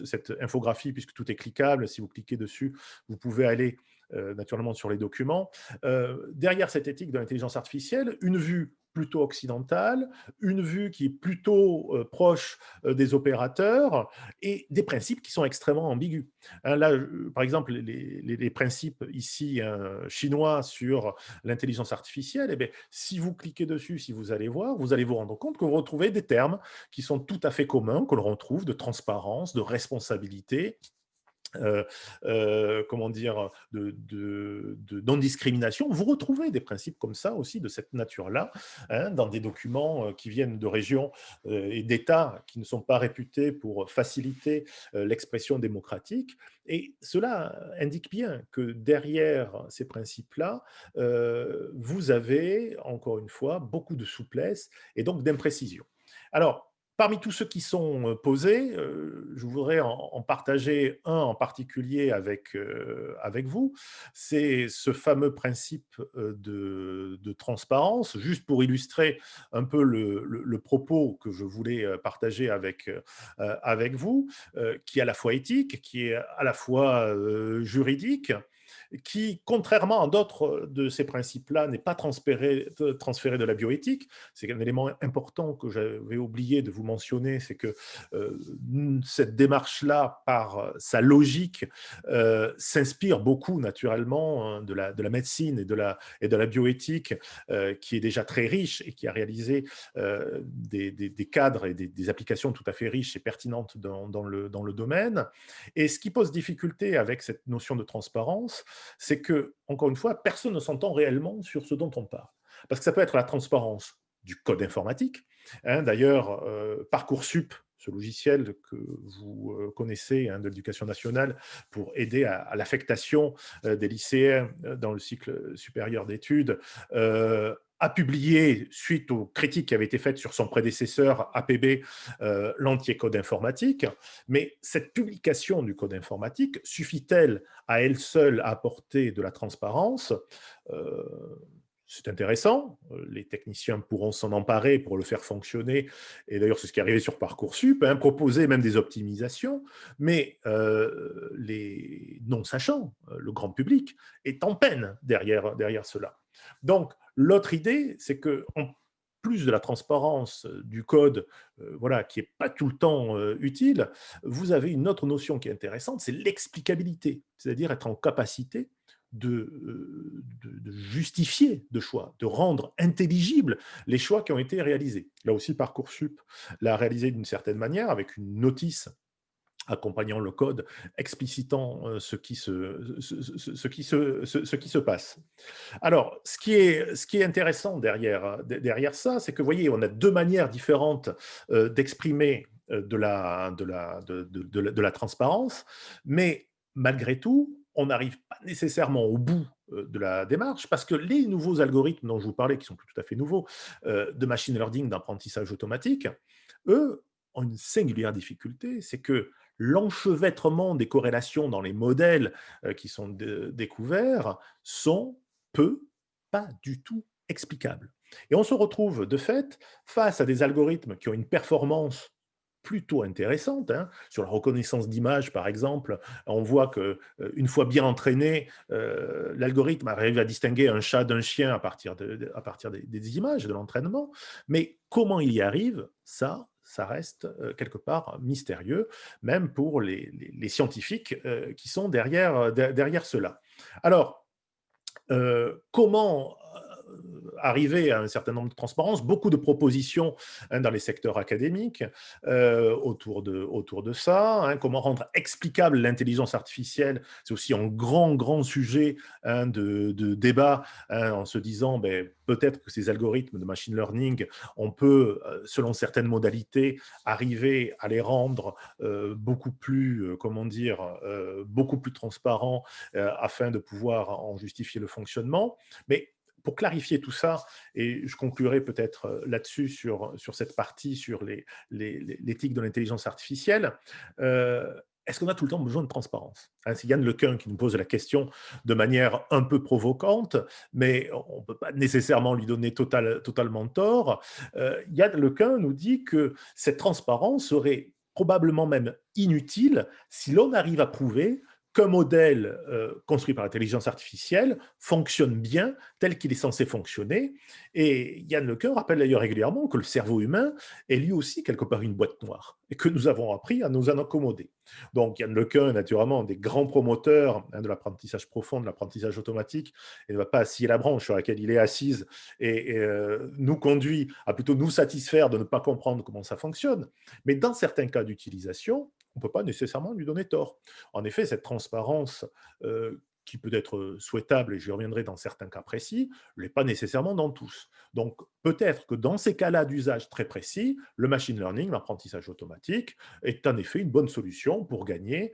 cette infographie, puisque tout est cliquable. Si vous cliquez dessus, vous pouvez aller naturellement sur les documents. Derrière cette éthique de l'intelligence artificielle, une vue plutôt occidentale, une vue qui est plutôt proche des opérateurs et des principes qui sont extrêmement ambigus. Hein, là, par exemple, les principes ici chinois sur l'intelligence artificielle, eh bien, si vous cliquez dessus, si vous allez voir, vous allez vous rendre compte que vous retrouvez des termes qui sont tout à fait communs, que l'on retrouve de transparence, de responsabilité, comment dire, de non-discrimination. Vous retrouvez des principes comme ça aussi, de cette nature-là, hein, dans des documents qui viennent de régions et d'États qui ne sont pas réputés pour faciliter l'expression démocratique. Et cela indique bien que derrière ces principes-là, vous avez, encore une fois, beaucoup de souplesse et donc d'imprécision. Alors, Parmi tous ceux qui sont posés, je voudrais en partager un en particulier avec vous. C'est ce fameux principe de transparence, juste pour illustrer un peu le propos que je voulais partager avec vous, qui est à la fois éthique, qui est à la fois juridique, qui, contrairement à d'autres de ces principes-là, n'est pas transféré de la bioéthique. C'est un élément important que j'avais oublié de vous mentionner, c'est que cette démarche-là, par sa logique, s'inspire beaucoup naturellement hein, de la médecine et de la bioéthique, qui est déjà très riche et qui a réalisé des cadres et des applications tout à fait riches et pertinentes dans le domaine. Et ce qui pose difficulté avec cette notion de transparence, c'est que, encore une fois, personne ne s'entend réellement sur ce dont on parle. Parce que ça peut être la transparence du code informatique. Hein, d'ailleurs, Parcoursup, ce logiciel que vous connaissez hein, de l'éducation nationale pour aider à l'affectation des lycéens dans le cycle supérieur d'études, a publié, suite aux critiques qui avaient été faites sur son prédécesseur APB, l'entier code informatique. Mais cette publication du code informatique suffit-elle à elle seule à apporter de la transparence? C'est intéressant, les techniciens pourront s'en emparer pour le faire fonctionner, et d'ailleurs c'est ce qui est arrivé sur Parcoursup, hein, proposer même des optimisations, mais les non-sachants, le grand public, est en peine derrière cela. Donc l'autre idée, c'est qu'en plus de la transparence du code, voilà, qui n'est pas tout le temps utile, vous avez une autre notion qui est intéressante, c'est l'explicabilité, c'est-à-dire être en capacité de justifier de choix, de rendre intelligibles les choix qui ont été réalisés. Là aussi, Parcoursup l'a réalisé d'une certaine manière avec une notice accompagnant le code, explicitant ce qui se passe. Alors, ce qui est intéressant derrière ça, c'est que, vous voyez, on a deux manières différentes d'exprimer de la transparence, mais malgré tout, on n'arrive pas nécessairement au bout de la démarche, parce que les nouveaux algorithmes dont je vous parlais, qui sont plus tout à fait nouveaux, de machine learning, d'apprentissage automatique, eux, ont une singulière difficulté, c'est que l'enchevêtrement des corrélations dans les modèles qui sont découverts sont pas du tout explicables. Et on se retrouve de fait face à des algorithmes qui ont une performance plutôt intéressante. Hein. Sur la reconnaissance d'images, par exemple, on voit qu'une fois bien entraîné, l'algorithme arrive à distinguer un chat d'un chien à partir des images, de l'entraînement. Mais comment il y arrive, ça reste quelque part mystérieux, même pour les scientifiques qui sont derrière cela. Alors, comment arriver à un certain nombre de transparences, beaucoup de propositions hein, dans les secteurs académiques autour de ça. Hein, comment rendre explicable l'intelligence artificielle, c'est aussi un grand sujet hein, de débat hein, en se disant peut-être que ces algorithmes de machine learning, on peut, selon certaines modalités, arriver à les rendre beaucoup plus, beaucoup plus transparents afin de pouvoir en justifier le fonctionnement. Mais pour clarifier tout ça, et je conclurai peut-être là-dessus sur cette partie, sur l'éthique de l'intelligence artificielle, est-ce qu'on a tout le temps besoin de transparence? Hein, c'est Yann Lequin qui nous pose la question de manière un peu provocante, mais on ne peut pas nécessairement lui donner totalement tort. Yann Lequin nous dit que cette transparence serait probablement même inutile si l'on arrive à prouver qu'un modèle construit par l'intelligence artificielle fonctionne bien tel qu'il est censé fonctionner. Et Yann Lequin rappelle d'ailleurs régulièrement que le cerveau humain est lui aussi quelque part une boîte noire et que nous avons appris à nous en accommoder. Donc Yann Lequin est naturellement un des grands promoteurs hein, de l'apprentissage profond, de l'apprentissage automatique, et ne va pas scier la branche sur laquelle il est assise et nous conduit à plutôt nous satisfaire de ne pas comprendre comment ça fonctionne. Mais dans certains cas d'utilisation, on ne peut pas nécessairement lui donner tort. En effet, cette transparence qui peut être souhaitable, et j'y reviendrai dans certains cas précis, ne l'est pas nécessairement dans tous. Donc, peut-être que dans ces cas-là d'usage très précis, le machine learning, l'apprentissage automatique, est en effet une bonne solution pour gagner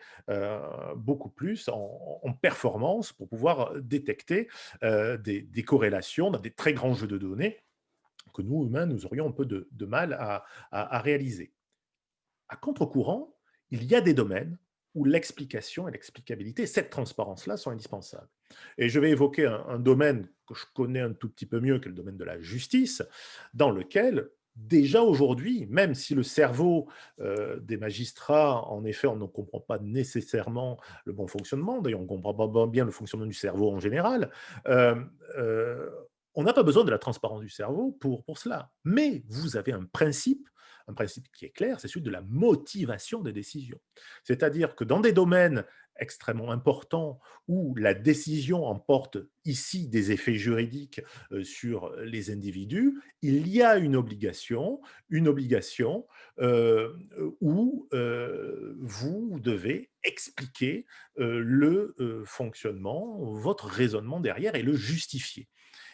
beaucoup plus en performance, pour pouvoir détecter des corrélations dans des très grands jeux de données que nous, humains, nous aurions un peu de mal à réaliser. À contre-courant, il y a des domaines où l'explication et l'explicabilité, cette transparence-là, sont indispensables. Et je vais évoquer un domaine que je connais un tout petit peu mieux, que le domaine de la justice, dans lequel, déjà aujourd'hui, même si le cerveau des magistrats, en effet, on ne comprend pas nécessairement le bon fonctionnement, d'ailleurs, on ne comprend pas bien le fonctionnement du cerveau en général, euh, euh, on n'a pas besoin de la transparence du cerveau pour cela. Mais vous avez un principe qui est clair, c'est celui de la motivation des décisions. C'est-à-dire que dans des domaines extrêmement importants où la décision emporte ici des effets juridiques sur les individus, il y a une obligation où vous devez expliquer le fonctionnement, votre raisonnement derrière et le justifier.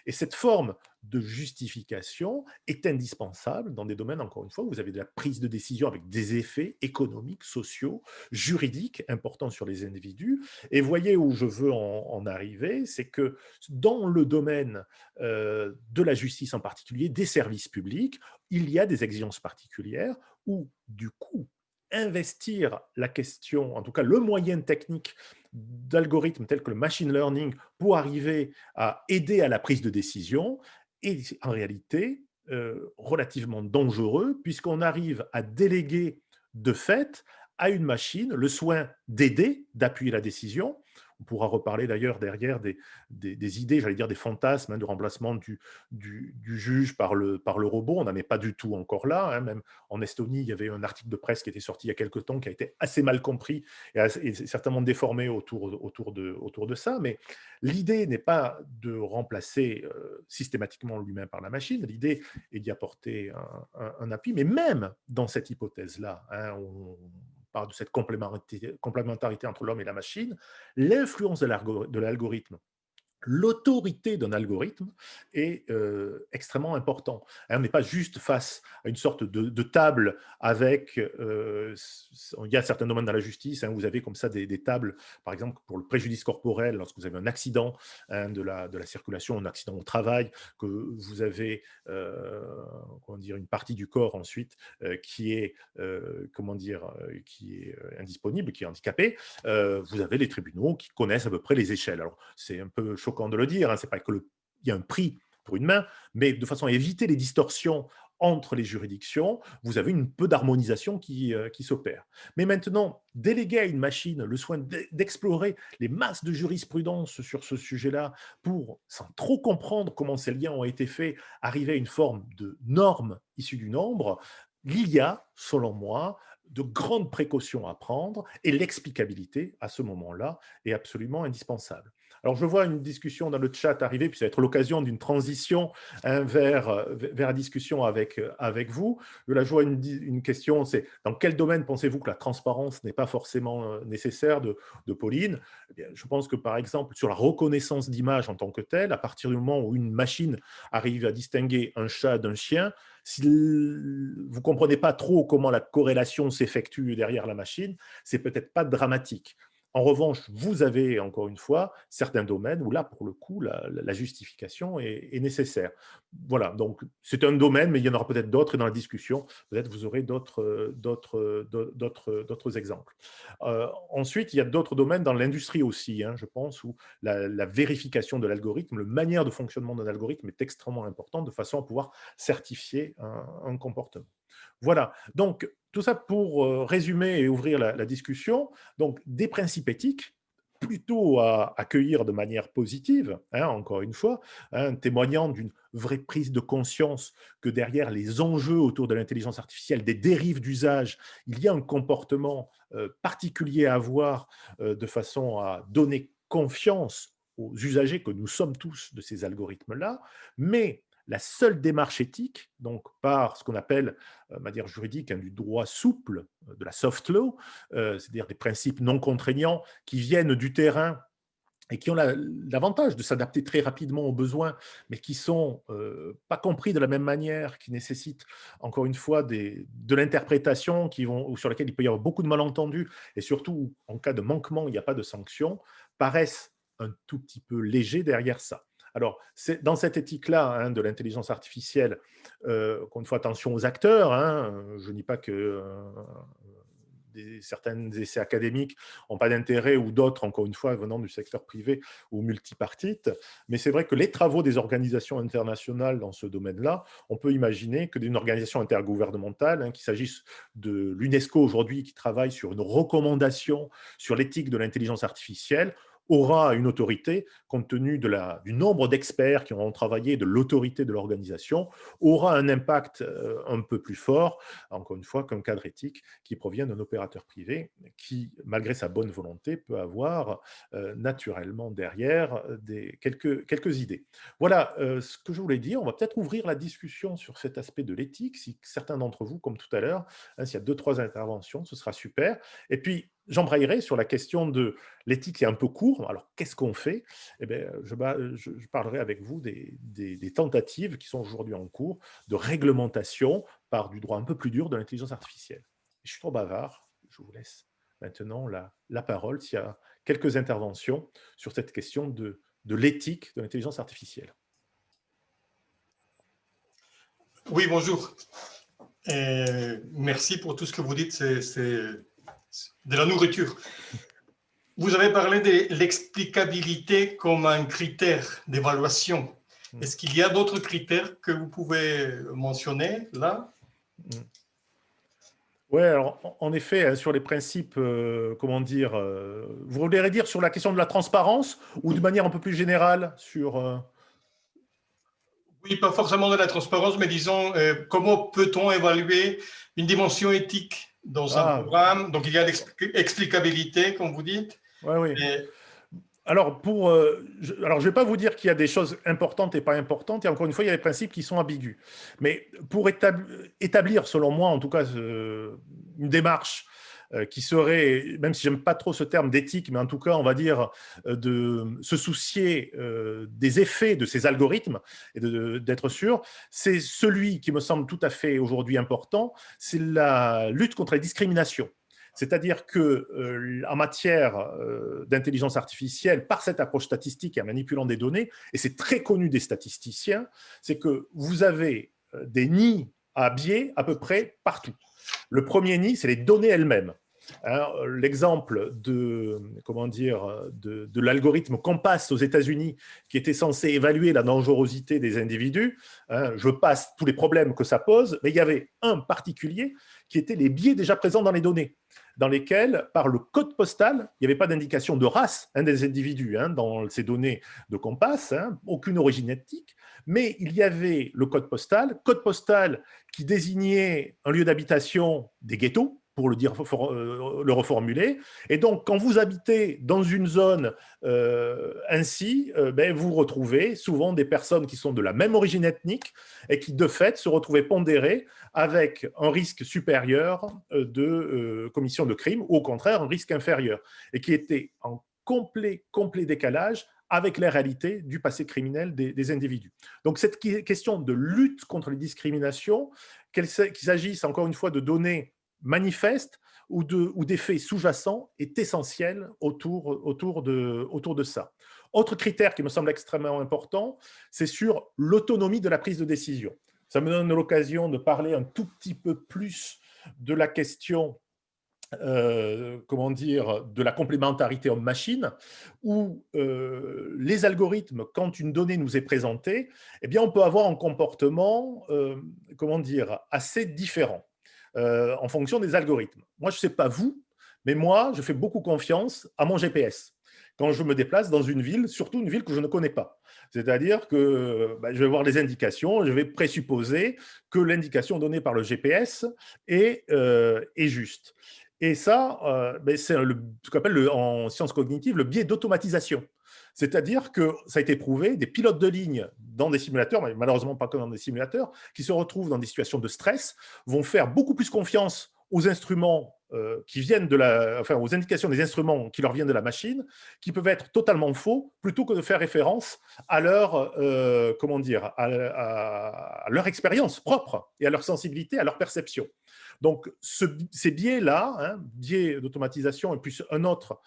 Et cette forme de justification est indispensable dans des domaines, encore une fois, où vous avez de la prise de décision avec des effets économiques, sociaux, juridiques importants sur les individus. Et voyez où je veux en arriver, c'est que dans le domaine de la justice en particulier, des services publics, il y a des exigences particulières où, du coup, investir la question, en tout cas le moyen technique d'algorithmes tels que le machine learning pour arriver à aider à la prise de décision est en réalité relativement dangereux puisqu'on arrive à déléguer de fait à une machine le soin d'aider, d'appuyer la décision. On pourra reparler d'ailleurs derrière des idées, j'allais dire des fantasmes de remplacement du juge par le robot. On n'en est pas du tout encore là. Même en Estonie, il y avait un article de presse qui était sorti il y a quelque temps qui a été assez mal compris et certainement déformé autour de ça. Mais l'idée n'est pas de remplacer systématiquement l'humain par la machine. L'idée est d'y apporter un appui. Mais même dans cette hypothèse-là, on parle de cette complémentarité entre l'homme et la machine, l'influence de l'algorithme, l'autorité d'un algorithme est extrêmement important. On n'est pas juste face à une sorte de table avec... il y a certains domaines dans la justice, vous avez comme ça des tables, par exemple pour le préjudice corporel, lorsque vous avez un accident de la circulation, un accident au travail, que vous avez comment dire, une partie du corps ensuite qui est, qui est indisponible, qui est handicapée. Vous avez les tribunaux qui connaissent à peu près les échelles. Alors, c'est un peu choquant de le dire, c'est pas qu'il y a un prix pour une main, mais de façon à éviter les distorsions entre les juridictions, vous avez une peu d'harmonisation qui s'opère. Mais maintenant, déléguer à une machine le soin d'explorer les masses de jurisprudence sur ce sujet-là pour, sans trop comprendre comment ces liens ont été faits, arriver à une forme de norme issue du nombre, il y a, selon moi, de grandes précautions à prendre et l'explicabilité à ce moment-là est absolument indispensable. Alors, je vois une discussion dans le chat arriver, puis ça va être l'occasion d'une transition vers la discussion avec vous. Là, je vois une question, c'est dans quel domaine pensez-vous que la transparence n'est pas forcément nécessaire de Pauline? Eh bien, je pense que, par exemple, sur la reconnaissance d'image en tant que telle, à partir du moment où une machine arrive à distinguer un chat d'un chien, si vous ne comprenez pas trop comment la corrélation s'effectue derrière la machine, c'est peut-être pas dramatique. En revanche, vous avez, encore une fois, certains domaines où là, pour le coup, la justification est nécessaire. Voilà, donc c'est un domaine, mais il y en aura peut-être d'autres, et dans la discussion, peut-être vous aurez d'autres exemples. Ensuite, il y a d'autres domaines dans l'industrie aussi, je pense, où la vérification de l'algorithme, la manière de fonctionnement d'un algorithme est extrêmement importante de façon à pouvoir certifier un comportement. Voilà, donc tout ça pour résumer et ouvrir la discussion. Donc, des principes éthiques plutôt à accueillir de manière positive, encore une fois, témoignant d'une vraie prise de conscience que derrière les enjeux autour de l'intelligence artificielle, des dérives d'usage, il y a un comportement particulier à avoir de façon à donner confiance aux usagers que nous sommes tous de ces algorithmes-là, mais la seule démarche éthique, donc par ce qu'on appelle, de manière juridique, du droit souple, de la soft law, c'est-à-dire des principes non contraignants qui viennent du terrain et qui ont l'avantage de s'adapter très rapidement aux besoins, mais qui ne sont pas compris de la même manière, qui nécessitent, encore une fois, de l'interprétation sur laquelle il peut y avoir beaucoup de malentendus, et surtout, en cas de manquement, il n'y a pas de sanction, paraissent un tout petit peu légers derrière ça. Alors, dans cette éthique-là, hein, de l'intelligence artificielle, encore une fois, attention aux acteurs, hein, je ne dis pas que certains essais académiques n'ont pas d'intérêt ou d'autres, encore une fois, venant du secteur privé ou multipartite. Mais c'est vrai que les travaux des organisations internationales dans ce domaine-là, on peut imaginer que d'une organisation intergouvernementale, hein, qu'il s'agisse de l'UNESCO aujourd'hui qui travaille sur une recommandation sur l'éthique de l'intelligence artificielle, aura une autorité, compte tenu du nombre d'experts qui auront travaillé, de l'autorité de l'organisation, aura un impact un peu plus fort, encore une fois, qu'un cadre éthique qui provient d'un opérateur privé qui, malgré sa bonne volonté, peut avoir naturellement derrière quelques idées. Voilà ce que je voulais dire. On va peut-être ouvrir la discussion sur cet aspect de l'éthique. Si certains d'entre vous, comme tout à l'heure, hein, s'il y a 2-3 interventions, ce sera super. Et puis, j'embrayerai sur la question de l'éthique qui est un peu court. Alors, qu'est-ce qu'on fait? Eh bien, je parlerai avec vous des tentatives qui sont aujourd'hui en cours de réglementation par du droit un peu plus dur de l'intelligence artificielle. Je suis trop bavard, je vous laisse maintenant la parole s'il y a quelques interventions sur cette question de l'éthique de l'intelligence artificielle. Oui, bonjour. Merci pour tout ce que vous dites, c'est de la nourriture. Vous avez parlé de l'explicabilité comme un critère d'évaluation. Est-ce qu'il y a d'autres critères que vous pouvez mentionner là? Oui, alors en effet, hein, sur les principes, comment dire, vous voulez dire sur la question de la transparence ou de manière un peu plus générale sur… Oui, pas forcément de la transparence, mais disons, comment peut-on évaluer une dimension éthique dans un programme? Donc, il y a l'explicabilité, comme vous dites. Oui, oui. Et… Alors, je ne vais pas vous dire qu'il y a des choses importantes et pas importantes, et encore une fois, il y a des principes qui sont ambigus. Mais pour établir, selon moi, en tout cas, une démarche qui serait, même si j'aime pas trop ce terme d'éthique, mais en tout cas, on va dire, de se soucier des effets de ces algorithmes et d'être sûr, c'est celui qui me semble tout à fait aujourd'hui important, c'est la lutte contre la discrimination. C'est-à-dire qu'en matière d'intelligence artificielle, par cette approche statistique et en manipulant des données, et c'est très connu des statisticiens, c'est que vous avez des nids à biais à peu près partout. Le premier nid, c'est les données elles-mêmes. Hein, l'exemple de l'algorithme Compass aux États-Unis qui était censé évaluer la dangerosité des individus, hein, je passe tous les problèmes que ça pose, mais il y avait un particulier qui était les biais déjà présents dans les données, dans lesquels, par le code postal, il n'y avait pas d'indication de race des individus dans ces données de Compass, aucune origine ethnique, mais il y avait le code postal qui désignait un lieu d'habitation des ghettos, pour le reformuler. Et donc, quand vous habitez dans une zone ainsi, vous retrouvez souvent des personnes qui sont de la même origine ethnique et qui, de fait, se retrouvaient pondérées avec un risque supérieur de commission de crime ou, au contraire, un risque inférieur, et qui étaient en complet décalage avec la réalité du passé criminel des individus. Donc, cette question de lutte contre les discriminations, qu'il s'agisse encore une fois de données manifeste ou des faits sous-jacents est essentiel autour de ça. Autre critère qui me semble extrêmement important, c'est sur l'autonomie de la prise de décision. Ça me donne l'occasion de parler un tout petit peu plus de la question de la complémentarité homme-machine, où les algorithmes, quand une donnée nous est présentée, eh bien, on peut avoir un comportement assez différent. En fonction des algorithmes. Moi, je ne sais pas vous, mais moi, je fais beaucoup confiance à mon GPS quand je me déplace dans une ville, surtout une ville que je ne connais pas. C'est-à-dire que je vais voir les indications, je vais présupposer que l'indication donnée par le GPS est juste. Et ça, c'est ce qu'on appelle en sciences cognitives le biais d'automatisation. C'est-à-dire que ça a été prouvé, des pilotes de ligne dans des simulateurs, mais malheureusement pas que dans des simulateurs, qui se retrouvent dans des situations de stress, vont faire beaucoup plus confiance aux instruments qui viennent aux indications des instruments qui leur viennent de la machine, qui peuvent être totalement faux, plutôt que de faire référence à leur, à leur expérience propre et à leur sensibilité, à leur perception. Donc, ces biais-là, biais d'automatisation, et puis un autre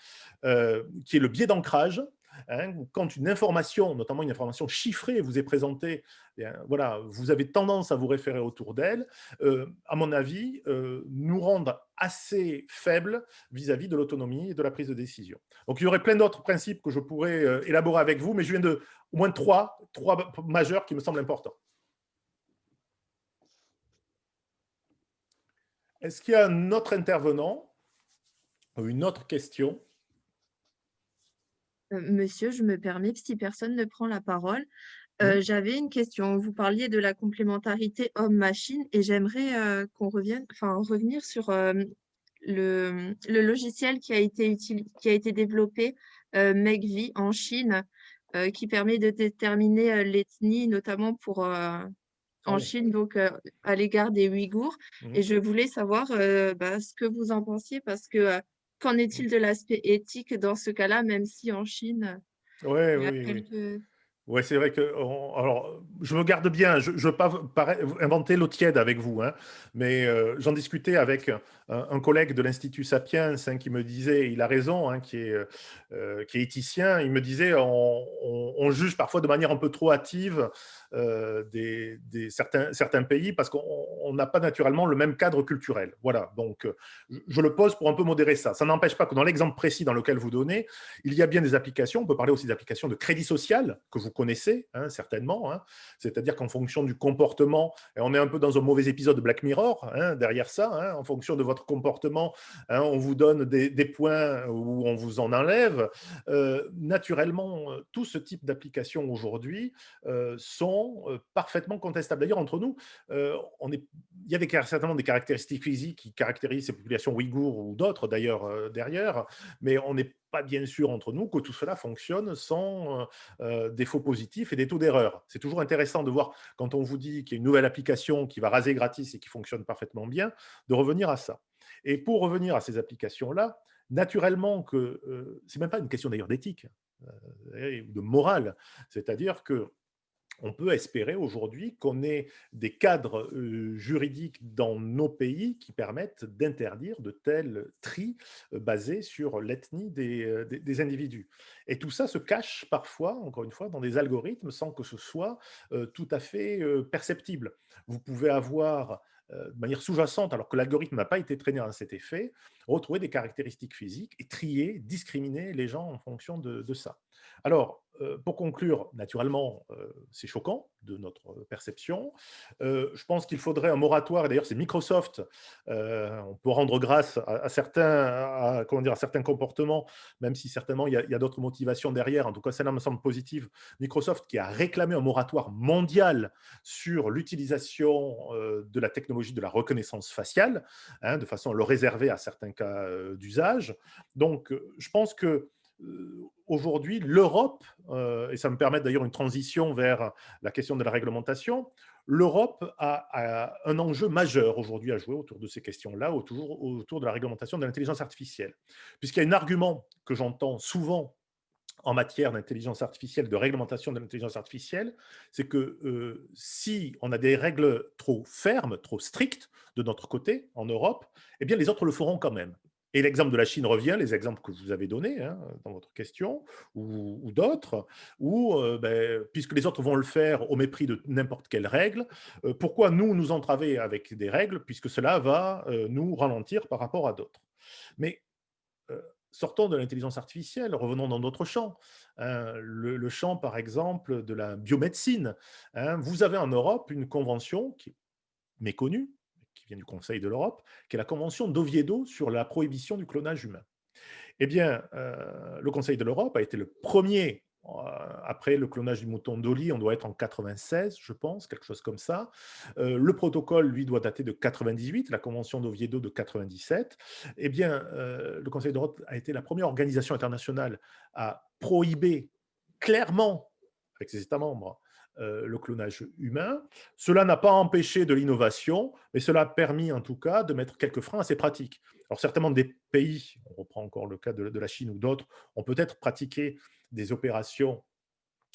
qui est le biais d'ancrage, hein, quand une information, notamment une information chiffrée, vous est présentée, eh bien, voilà, vous avez tendance à vous référer autour d'elle, à mon avis, nous rendent assez faibles vis-à-vis de l'autonomie et de la prise de décision. Donc, il y aurait plein d'autres principes que je pourrais élaborer avec vous, mais je viens de au moins trois majeurs qui me semblent importants. Est-ce qu'il y a un autre intervenant ou une autre question? Monsieur, je me permets, si personne ne prend la parole, j'avais une question. Vous parliez de la complémentarité homme-machine et j'aimerais revenir sur le logiciel qui a été développé, Megvii en Chine, qui permet de déterminer l'ethnie, notamment Ah en oui. Chine, donc à l'égard des Ouïghours. Mhm. Et je voulais savoir ce que vous en pensiez, parce que qu'en est-il de l'aspect éthique dans ce cas-là, même si en Chine, Ouais, il y a oui, oui. quelques... Ouais, c'est vrai que alors, je me garde bien, je ne veux pas inventer l'eau tiède avec vous, hein, mais j'en discutais avec un collègue de l'Institut Sapiens, hein, qui me disait, il a raison, hein, qui est éthicien, il me disait on juge parfois de manière un peu trop hâtive certains pays parce qu'on n'a pas naturellement le même cadre culturel. Voilà, donc je le pose pour un peu modérer ça. Ça n'empêche pas que dans l'exemple précis dans lequel vous donnez, il y a bien des applications, on peut parler aussi d'applications de crédit social que vous connaissez, hein, certainement, hein. C'est-à-dire qu'en fonction du comportement, et on est un peu dans un mauvais épisode de Black Mirror, hein, derrière ça, hein, en fonction de votre comportement, hein, on vous donne des points ou on vous en enlève. Naturellement, tout ce type d'applications aujourd'hui sont parfaitement contestables. D'ailleurs, entre nous, il y a certainement des caractéristiques physiques qui caractérisent ces populations ouïghours ou d'autres d'ailleurs derrière, mais on n'est pas bien sûr entre nous que tout cela fonctionne sans défauts positifs et des taux d'erreur. C'est toujours intéressant de voir, quand on vous dit qu'il y a une nouvelle application qui va raser gratis et qui fonctionne parfaitement bien, de revenir à ça. Et pour revenir à ces applications-là, naturellement que c'est même pas une question d'ailleurs d'éthique ou de morale, c'est-à-dire que on peut espérer aujourd'hui qu'on ait des cadres juridiques dans nos pays qui permettent d'interdire de tels tris basés sur l'ethnie des individus. Et tout ça se cache parfois, encore une fois, dans des algorithmes sans que ce soit tout à fait perceptible. Vous pouvez avoir de manière sous-jacente, alors que l'algorithme n'a pas été traîné à cet effet, retrouver des caractéristiques physiques et trier, discriminer les gens en fonction de ça. Alors, pour conclure, naturellement, c'est choquant de notre perception. Je pense qu'il faudrait un moratoire, et d'ailleurs c'est Microsoft, on peut rendre grâce à certains comportements, même si certainement il y a d'autres motivations derrière, en tout cas celle-là me semble positive. Microsoft qui a réclamé un moratoire mondial sur l'utilisation de la technologie de la reconnaissance faciale, hein, de façon à le réserver à certains cas d'usage. Donc, je pense que aujourd'hui, l'Europe, et ça me permet d'ailleurs une transition vers la question de la réglementation, l'Europe a un enjeu majeur aujourd'hui à jouer autour de ces questions-là, autour de la réglementation de l'intelligence artificielle. Puisqu'il y a un argument que j'entends souvent en matière d'intelligence artificielle, de réglementation de l'intelligence artificielle, c'est que si on a des règles trop fermes, trop strictes de notre côté, en Europe, eh bien les autres le feront quand même. Et l'exemple de la Chine revient, les exemples que vous avez donnés hein, dans votre question, ou d'autres, où, puisque les autres vont le faire au mépris de n'importe quelle règle, pourquoi nous entraver avec des règles, puisque cela va nous ralentir par rapport à d'autres. Mais sortons de l'intelligence artificielle, revenons dans d'autres champs. Hein, le champ, par exemple, de la biomédecine. Hein, vous avez en Europe une convention qui est méconnue, qui vient du Conseil de l'Europe, qui est la convention d'Oviedo sur la prohibition du clonage humain. Eh bien, le Conseil de l'Europe a été le premier, après le clonage du mouton Dolly, on doit être en 96, je pense, quelque chose comme ça. Le protocole, lui, doit dater de 98, la Convention d'Oviedo de 97. Eh bien, le Conseil d'Europe a été la première organisation internationale à prohiber clairement, avec ses États membres, le clonage humain. Cela n'a pas empêché de l'innovation, mais cela a permis en tout cas de mettre quelques freins à ces pratiques. Alors certainement des pays, on reprend encore le cas de la Chine ou d'autres, ont peut-être pratiqué des opérations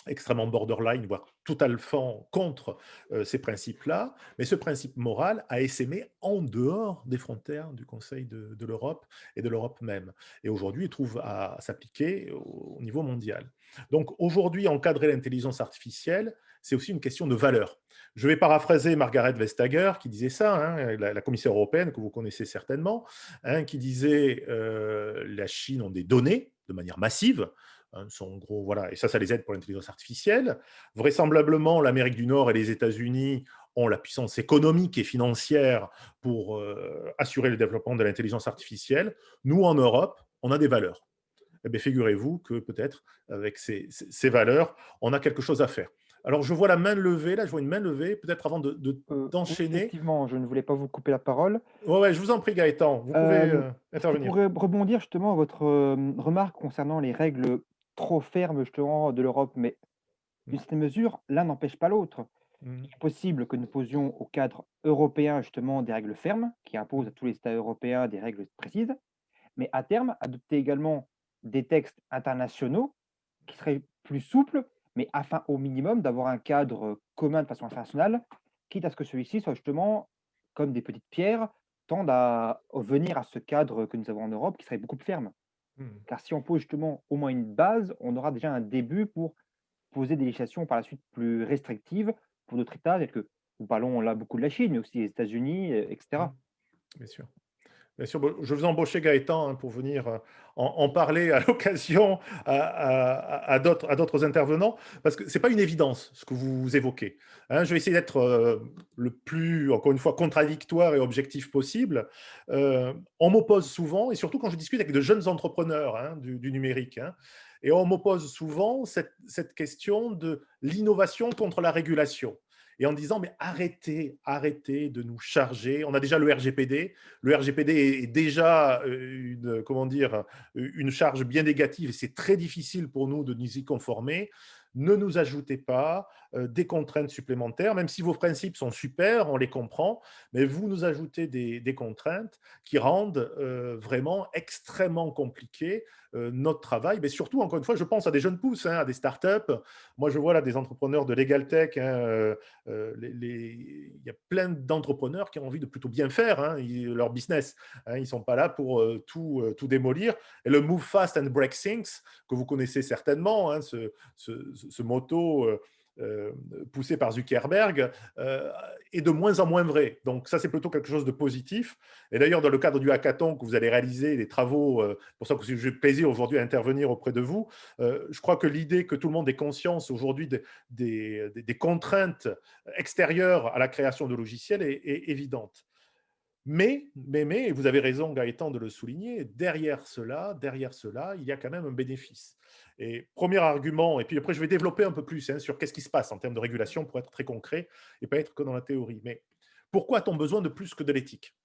extrêmement borderline, voire totalement contre ces principes-là. Mais ce principe moral a essaimé en dehors des frontières du Conseil de l'Europe et de l'Europe même. Et aujourd'hui, il trouve à s'appliquer au niveau mondial. Donc aujourd'hui, encadrer l'intelligence artificielle, c'est aussi une question de valeur. Je vais paraphraser Margaret Vestager qui disait ça, hein, la commissaire européenne que vous connaissez certainement, hein, qui disait la Chine ont des données de manière massive, hein, sont gros, voilà, et ça les aide pour l'intelligence artificielle. Vraisemblablement, l'Amérique du Nord et les États-Unis ont la puissance économique et financière pour assurer le développement de l'intelligence artificielle. Nous, en Europe, on a des valeurs. Eh bien, figurez-vous que peut-être avec ces valeurs, on a quelque chose à faire. Alors, je vois la main levée, là, je vois une main levée, peut-être avant Oui, d'enchaîner. effectivement, je ne voulais pas vous couper la parole. Ouais, ouais, je vous en prie, Gaëtan, vous pouvez C'était intervenir. pour rebondir justement à votre remarque concernant les règles trop fermes justement de l'Europe, mais d'une certaine mesure, l'un n'empêche pas l'autre. Mm, Il est possible que nous posions au cadre européen justement des règles fermes qui imposent mm, à tous les États européens des règles précises, mais à terme, adopter également des textes internationaux qui seraient plus souples, mais afin au minimum d'avoir un cadre commun de façon internationale, quitte à ce que celui-ci soit justement, comme des petites pierres, tendent à venir à ce cadre que nous avons en Europe qui serait beaucoup plus ferme. mm. Car si on pose justement au moins une base, on aura déjà un début pour poser des législations par la suite plus restrictives pour d'autres États, tels que nous parlons là beaucoup de la Chine, mais aussi les États-Unis, Mm, etc. bien sûr. Bien sûr, bon, je vous ai embauché Gaëtan hein, pour venir en parler à l'occasion à d'autres intervenants, parce que ce n'est pas une évidence ce que vous évoquez. Hein, je vais essayer d'être le plus, encore une fois, contradictoire et objectif possible. On m'oppose souvent, et surtout quand je discute avec de jeunes entrepreneurs hein, du numérique, hein, et on m'oppose souvent cette question de l'innovation contre la régulation. Et en disant, mais arrêtez de nous charger. On a déjà le RGPD. Le RGPD est déjà comment dire, une charge bien négative et c'est très difficile pour nous de nous y conformer. Ne nous ajoutez pas des contraintes supplémentaires, même si vos principes sont super, on les comprend, mais vous nous ajoutez des contraintes qui rendent vraiment extrêmement compliqué notre travail. Mais surtout, encore une fois, je pense à des jeunes pousses, hein, à des startups. Moi, je vois là des entrepreneurs de Legal Tech. Hein, il y a plein d'entrepreneurs qui ont envie de plutôt bien faire hein, leur business. Hein, ils ne sont pas là pour tout démolir. Et le Move Fast and Break Things, que vous connaissez certainement, hein, ce motto poussé par Zuckerberg, est de moins en moins vrai. Donc ça, c'est plutôt quelque chose de positif. Et d'ailleurs, dans le cadre du hackathon que vous allez réaliser, des travaux, pour ça que j'ai plaisir aujourd'hui à intervenir auprès de vous, je crois que l'idée que tout le monde ait conscience aujourd'hui des contraintes extérieures à la création de logiciels est évidente. Mais, et vous avez raison Gaëtan de le souligner, derrière cela, il y a quand même un bénéfice. Et premier argument, et puis après je vais développer un peu plus hein, sur qu'est-ce qui se passe en termes de régulation pour être très concret et pas être que dans la théorie. Mais pourquoi a-t-on besoin de plus que de l'éthique ?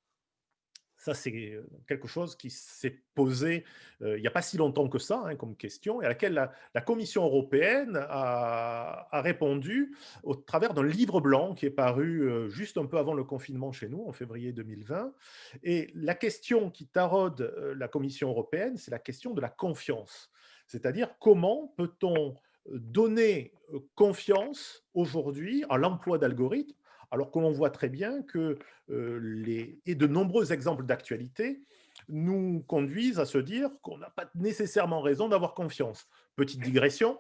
Ça, c'est quelque chose qui s'est posé il n'y a pas si longtemps que ça hein, comme question et à laquelle la Commission européenne a répondu au travers d'un livre blanc qui est paru juste un peu avant le confinement chez nous, en février 2020. Et la question qui taraude la Commission européenne, c'est la question de la confiance. C'est-à-dire comment peut-on donner confiance aujourd'hui à l'emploi d'algorithmes alors que l'on voit très bien que et de nombreux exemples d'actualité nous conduisent à se dire qu'on n'a pas nécessairement raison d'avoir confiance. Petite digression,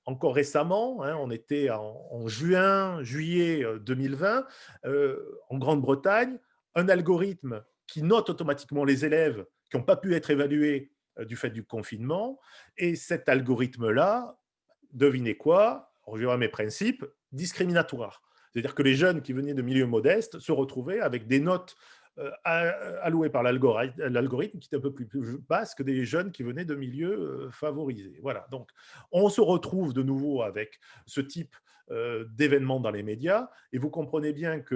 encore récemment, hein, on était en juillet 2020, en Grande-Bretagne, un algorithme qui note automatiquement les élèves qui n'ont pas pu être évalués du fait du confinement, et cet algorithme-là, devinez quoi, on revient à mes principes, discriminatoire. C'est-à-dire que les jeunes qui venaient de milieux modestes se retrouvaient avec des notes allouées par l'algorithme qui étaient un peu plus basses que des jeunes qui venaient de milieux favorisés. Voilà, donc on se retrouve de nouveau avec ce type d'événements dans les médias et vous comprenez bien que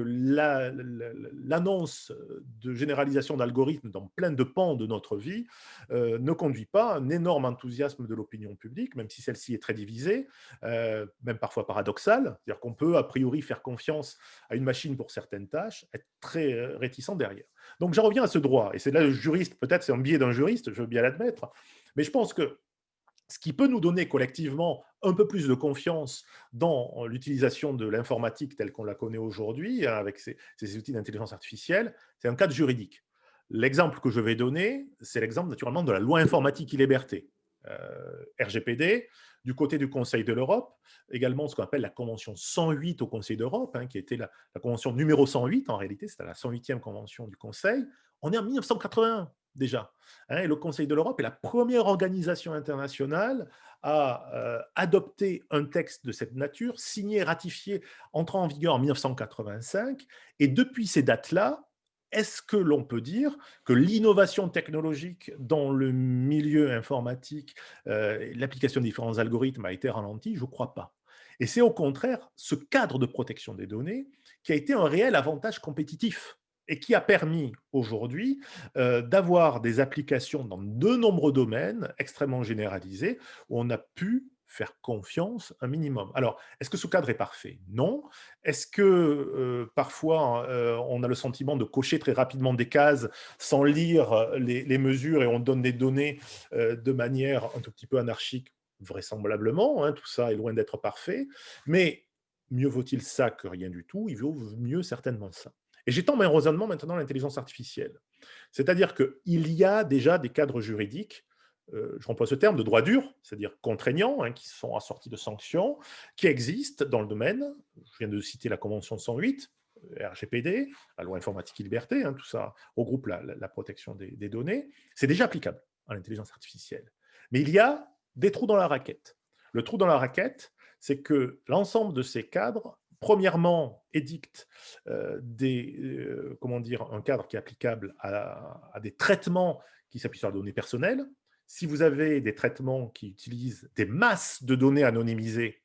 l'annonce de généralisation d'algorithmes dans plein de pans de notre vie ne conduit pas à un énorme enthousiasme de l'opinion publique, même si celle-ci est très divisée, même parfois paradoxale. C'est-à-dire qu'on peut a priori faire confiance à une machine pour certaines tâches, être très réticent derrière. Donc j'en reviens à ce droit, et c'est là le juriste, peut-être c'est un biais d'un juriste, je veux bien l'admettre, mais je pense que ce qui peut nous donner collectivement un peu plus de confiance dans l'utilisation de l'informatique telle qu'on la connaît aujourd'hui, hein, avec ces outils d'intelligence artificielle, c'est un cadre juridique. L'exemple que je vais donner, c'est l'exemple naturellement de la loi informatique et liberté, RGPD, du côté du Conseil de l'Europe, également ce qu'on appelle la Convention 108 au Conseil d'Europe, hein, qui était la convention numéro 108 en réalité, c'était la 108e convention du Conseil. On est en 1981 déjà, hein, et le Conseil de l'Europe est la première organisation internationale à adopter un texte de cette nature, signé et ratifié, entrant en vigueur en 1985, et depuis ces dates-là, est-ce que l'on peut dire que l'innovation technologique dans le milieu informatique, l'application de différents algorithmes a été ralentie? Je ne crois pas. Et c'est au contraire ce cadre de protection des données qui a été un réel avantage compétitif et qui a permis aujourd'hui d'avoir des applications dans de nombreux domaines extrêmement généralisés où on a pu faire confiance un minimum. Alors, est-ce que ce cadre est parfait? Non. Est-ce que parfois on a le sentiment de cocher très rapidement des cases sans lire les mesures et on donne des données de manière un tout petit peu anarchique? Vraisemblablement, hein, tout ça est loin d'être parfait, mais mieux vaut-il ça que rien du tout, il vaut mieux certainement ça. Et j'étends mon raisonnement maintenant à l'intelligence artificielle. C'est-à-dire qu'il y a déjà des cadres juridiques, je emploie ce terme, de droit dur, c'est-à-dire contraignants, hein, qui sont assortis de sanctions, qui existent dans le domaine. Je viens de citer la Convention 108, RGPD, la loi informatique et liberté, hein, tout ça regroupe la protection des données. C'est déjà applicable à l'intelligence artificielle. Mais il y a des trous dans la raquette. Le trou dans la raquette, c'est que l'ensemble de ces cadres, premièrement, édictent comment dire, un cadre qui est applicable à des traitements qui s'appuient sur la donnée personnelle. Si vous avez des traitements qui utilisent des masses de données anonymisées,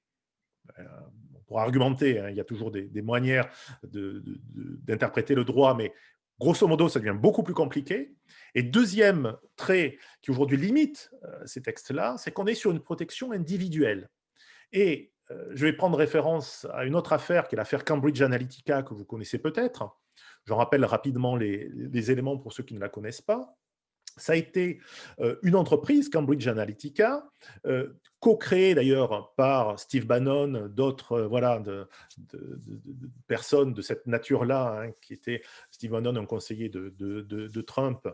on pourra argumenter, hein, il y a toujours des manières d'interpréter le droit, mais grosso modo, ça devient beaucoup plus compliqué. Et deuxième trait qui aujourd'hui limite ces textes-là, c'est qu'on est sur une protection individuelle. Et je vais prendre référence à une autre affaire qui est l'affaire Cambridge Analytica que vous connaissez peut-être. J'en rappelle rapidement les éléments pour ceux qui ne la connaissent pas. Ça a été une entreprise, Cambridge Analytica, co-créée d'ailleurs par Steve Bannon, d'autres voilà, de personnes de cette nature-là, hein, qui était Steve Bannon, un conseiller de Trump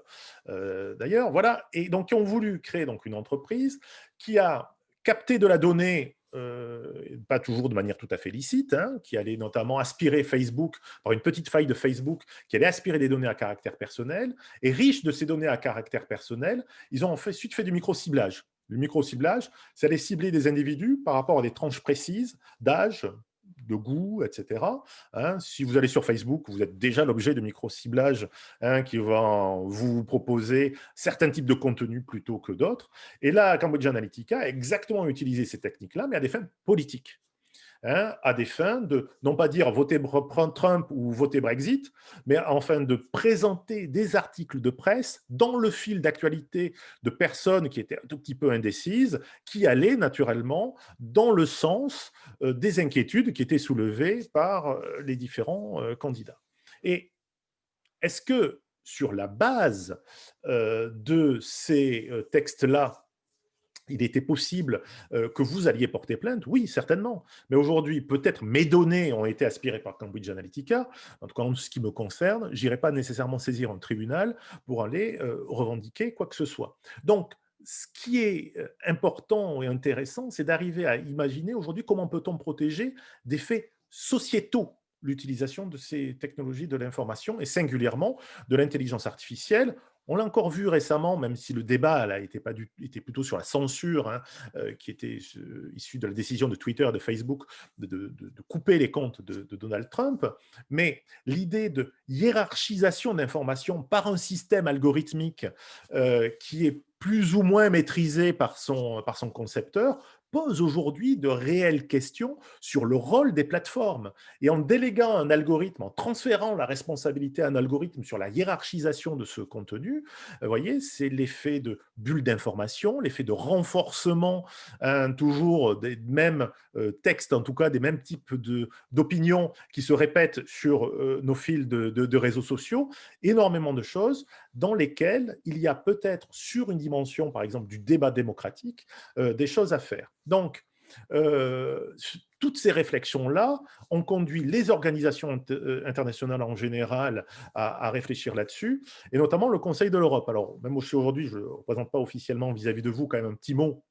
d'ailleurs. Voilà. Et donc, ils ont voulu créer donc, une entreprise qui a capté de la donnée, pas toujours de manière tout à fait licite, hein, qui allait notamment aspirer Facebook, par une petite faille de Facebook, qui allait aspirer des données à caractère personnel, et riche de ces données à caractère personnel, ils ont ensuite fait du micro-ciblage. Le micro-ciblage, c'est aller cibler des individus par rapport à des tranches précises d'âge, de goût, etc. Hein, si vous allez sur Facebook, vous êtes déjà l'objet de micro-ciblage, hein, qui va vous proposer certains types de contenus plutôt que d'autres. Et là, Cambridge Analytica a exactement utilisé ces techniques-là, mais à des fins politiques. Hein, à des fins de, non pas dire votez Trump ou votez Brexit, mais enfin de présenter des articles de presse dans le fil d'actualité de personnes qui étaient un tout petit peu indécises, qui allaient naturellement dans le sens des inquiétudes qui étaient soulevées par les différents candidats. Et est-ce que sur la base de ces textes-là, il était possible que vous alliez porter plainte? Oui, certainement. Mais aujourd'hui, peut-être mes données ont été aspirées par Cambridge Analytica. En tout cas, en ce qui me concerne, je n'irai pas nécessairement saisir un tribunal pour aller revendiquer quoi que ce soit. Donc, ce qui est important et intéressant, c'est d'arriver à imaginer aujourd'hui comment peut-on protéger des faits sociétaux l'utilisation de ces technologies de l'information et singulièrement de l'intelligence artificielle. On l'a encore vu récemment, même si le débat là, était plutôt sur la censure, hein, qui était issue de la décision de Twitter et de Facebook de couper les comptes de Donald Trump. Mais l'idée de hiérarchisation d'informations par un système algorithmique qui est plus ou moins maîtrisé par son concepteur pose aujourd'hui de réelles questions sur le rôle des plateformes. Et en déléguant un algorithme, en transférant la responsabilité à un algorithme sur la hiérarchisation de ce contenu, vous voyez, c'est l'effet de bulle d'information, l'effet de renforcement toujours des mêmes textes, en tout cas des mêmes types d'opinions qui se répètent sur nos fils de réseaux sociaux, énormément de choses dans lesquelles il y a peut-être sur une dimension, par exemple, du débat démocratique, des choses à faire. Donc, toutes ces réflexions-là ont conduit les organisations internationales en général à réfléchir là-dessus, et notamment le Conseil de l'Europe. Alors, même aujourd'hui, je ne représente pas officiellement vis-à-vis de vous quand même un petit mot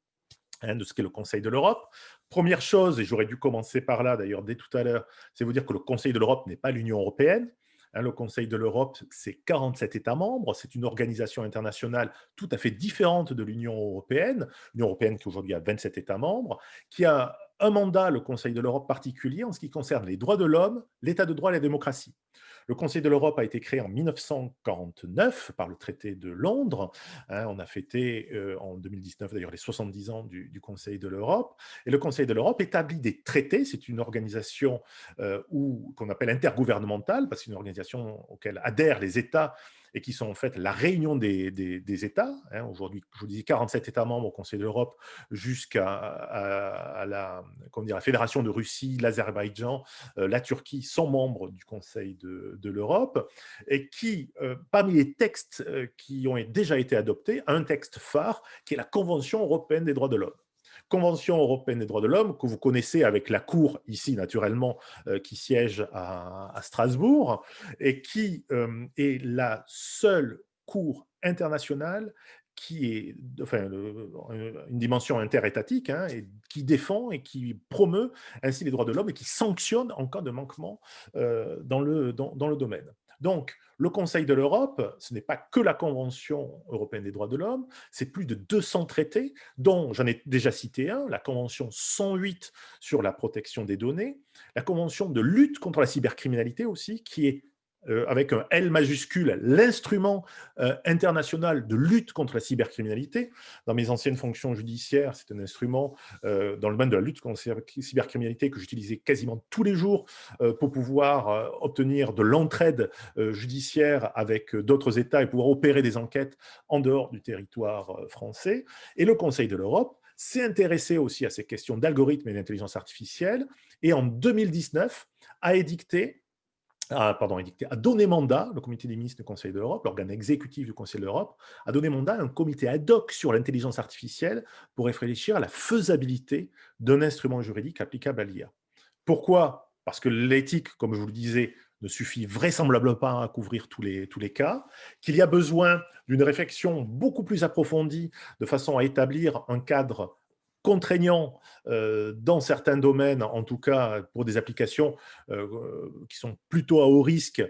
de ce qu'est le Conseil de l'Europe. Première chose, et j'aurais dû commencer par là d'ailleurs dès tout à l'heure, c'est vous dire que le Conseil de l'Europe n'est pas l'Union européenne. Le Conseil de l'Europe, c'est 47 États membres, c'est une organisation internationale tout à fait différente de l'Union européenne qui aujourd'hui a 27 États membres, qui a un mandat, le Conseil de l'Europe particulier, en ce qui concerne les droits de l'homme, l'état de droit et la démocratie. Le Conseil de l'Europe a été créé en 1949 par le traité de Londres. On a fêté en 2019 d'ailleurs les 70 ans du Conseil de l'Europe. Et le Conseil de l'Europe établit des traités. C'est une organisation qu'on appelle intergouvernementale, parce que c'est une organisation auquel adhèrent les États et qui sont en fait la réunion des États. Aujourd'hui, je vous disais 47 États membres au Conseil de l'Europe, jusqu'à la Fédération de Russie, l'Azerbaïdjan, la Turquie sont membres du Conseil de l'Europe, et qui, parmi les textes qui ont déjà été adoptés, un texte phare qui est la Convention européenne des droits de l'homme. Convention européenne des droits de l'homme, que vous connaissez avec la Cour, ici naturellement, qui siège à Strasbourg, et qui est la seule Cour internationale qui est une dimension interétatique, et qui défend et qui promeut ainsi les droits de l'homme et qui sanctionne en cas de manquement dans le domaine. Donc, le Conseil de l'Europe, ce n'est pas que la Convention européenne des droits de l'homme, c'est plus de 200 traités, dont j'en ai déjà cité un, la Convention 108 sur la protection des données, la Convention de lutte contre la cybercriminalité aussi, qui est avec un L majuscule, l'instrument international de lutte contre la cybercriminalité. Dans mes anciennes fonctions judiciaires, c'est un instrument dans le domaine de la lutte contre la cybercriminalité que j'utilisais quasiment tous les jours pour pouvoir obtenir de l'entraide judiciaire avec d'autres États et pouvoir opérer des enquêtes en dehors du territoire français. Et le Conseil de l'Europe s'est intéressé aussi à ces questions d'algorithmes et d'intelligence artificielle, et en 2019 a donné mandat, le comité des ministres du Conseil de l'Europe, l'organe exécutif du Conseil de l'Europe, a donné mandat à un comité ad hoc sur l'intelligence artificielle pour réfléchir à la faisabilité d'un instrument juridique applicable à l'IA. Pourquoi ? Parce que l'éthique, comme je vous le disais, ne suffit vraisemblablement pas à couvrir tous les cas, qu'il y a besoin d'une réflexion beaucoup plus approfondie de façon à établir un cadre contraignant dans certains domaines, en tout cas pour des applications qui sont plutôt à haut risque,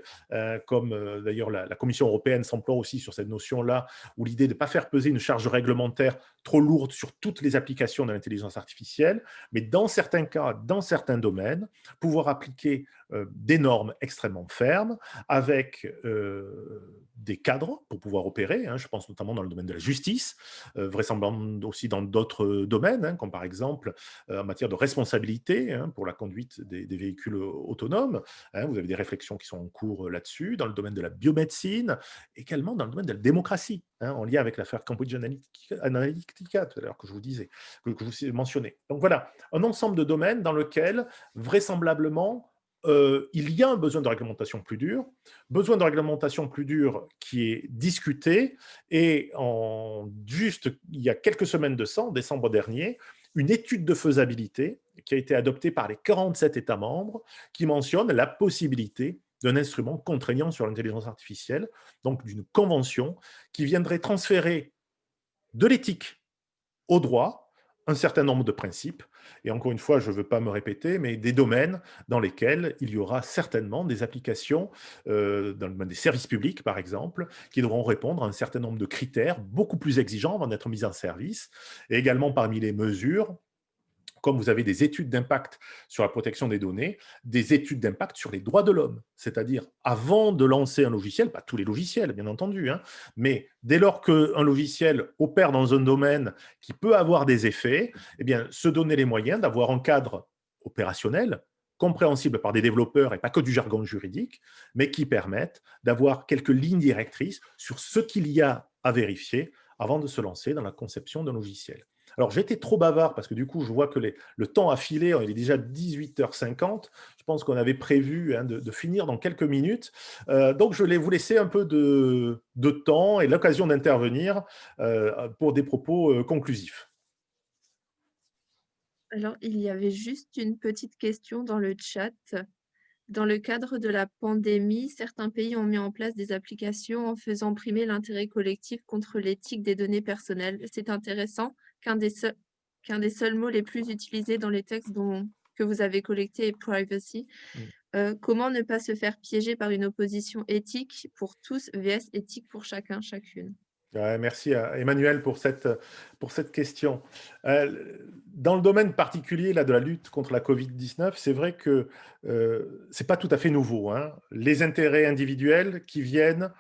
comme d'ailleurs la Commission européenne s'emploie aussi sur cette notion-là, où l'idée de ne pas faire peser une charge réglementaire trop lourde sur toutes les applications de l'intelligence artificielle, mais dans certains cas, dans certains domaines, pouvoir appliquer des normes extrêmement fermes, avec des cadres pour pouvoir opérer, je pense notamment dans le domaine de la justice, vraisemblablement aussi dans d'autres domaines, comme par exemple en matière de responsabilité pour la conduite des véhicules autonomes. Vous avez des réflexions qui sont en cours là-dessus, dans le domaine de la biomédecine, également dans le domaine de la démocratie, en lien avec l'affaire Cambridge Analytica, tout à l'heure, que je vous disais, que je vous mentionnais. Donc voilà, un ensemble de domaines dans lequel, vraisemblablement, il y a un besoin de réglementation plus dure qui est discuté, et juste il y a quelques semaines de ça, en décembre dernier, une étude de faisabilité qui a été adoptée par les 47 États membres qui mentionne la possibilité d'un instrument contraignant sur l'intelligence artificielle, donc d'une convention qui viendrait transférer de l'éthique au droit un certain nombre de principes, et encore une fois, je ne veux pas me répéter, mais des domaines dans lesquels il y aura certainement des applications, dans le domaine des services publics, par exemple, qui devront répondre à un certain nombre de critères beaucoup plus exigeants avant d'être mis en service, et également parmi les mesures, comme vous avez des études d'impact sur la protection des données, des études d'impact sur les droits de l'homme. C'est-à-dire, avant de lancer un logiciel, pas tous les logiciels, bien entendu, hein, mais dès lors qu'un logiciel opère dans un domaine qui peut avoir des effets, eh bien, se donner les moyens d'avoir un cadre opérationnel, compréhensible par des développeurs et pas que du jargon juridique, mais qui permettent d'avoir quelques lignes directrices sur ce qu'il y a à vérifier avant de se lancer dans la conception d'un logiciel. Alors, j'étais trop bavard parce que du coup, je vois que le temps a filé, il est déjà 18h50. Je pense qu'on avait prévu de finir dans quelques minutes. Donc, je vais vous laisser un peu de temps et l'occasion d'intervenir pour des propos conclusifs. Alors, il y avait juste une petite question dans le chat. Dans le cadre de la pandémie, certains pays ont mis en place des applications en faisant primer l'intérêt collectif contre l'éthique des données personnelles. C'est intéressant qu'un des seuls mots les plus utilisés dans les textes que vous avez collectés est privacy. Comment ne pas se faire piéger par une opposition éthique pour tous vs éthique pour chacun, chacune? Ouais, merci à Emmanuel pour cette question. Dans le domaine particulier là, de la lutte contre la Covid-19, c'est vrai que ce n'est pas tout à fait nouveau, hein. Les intérêts individuels qui viennent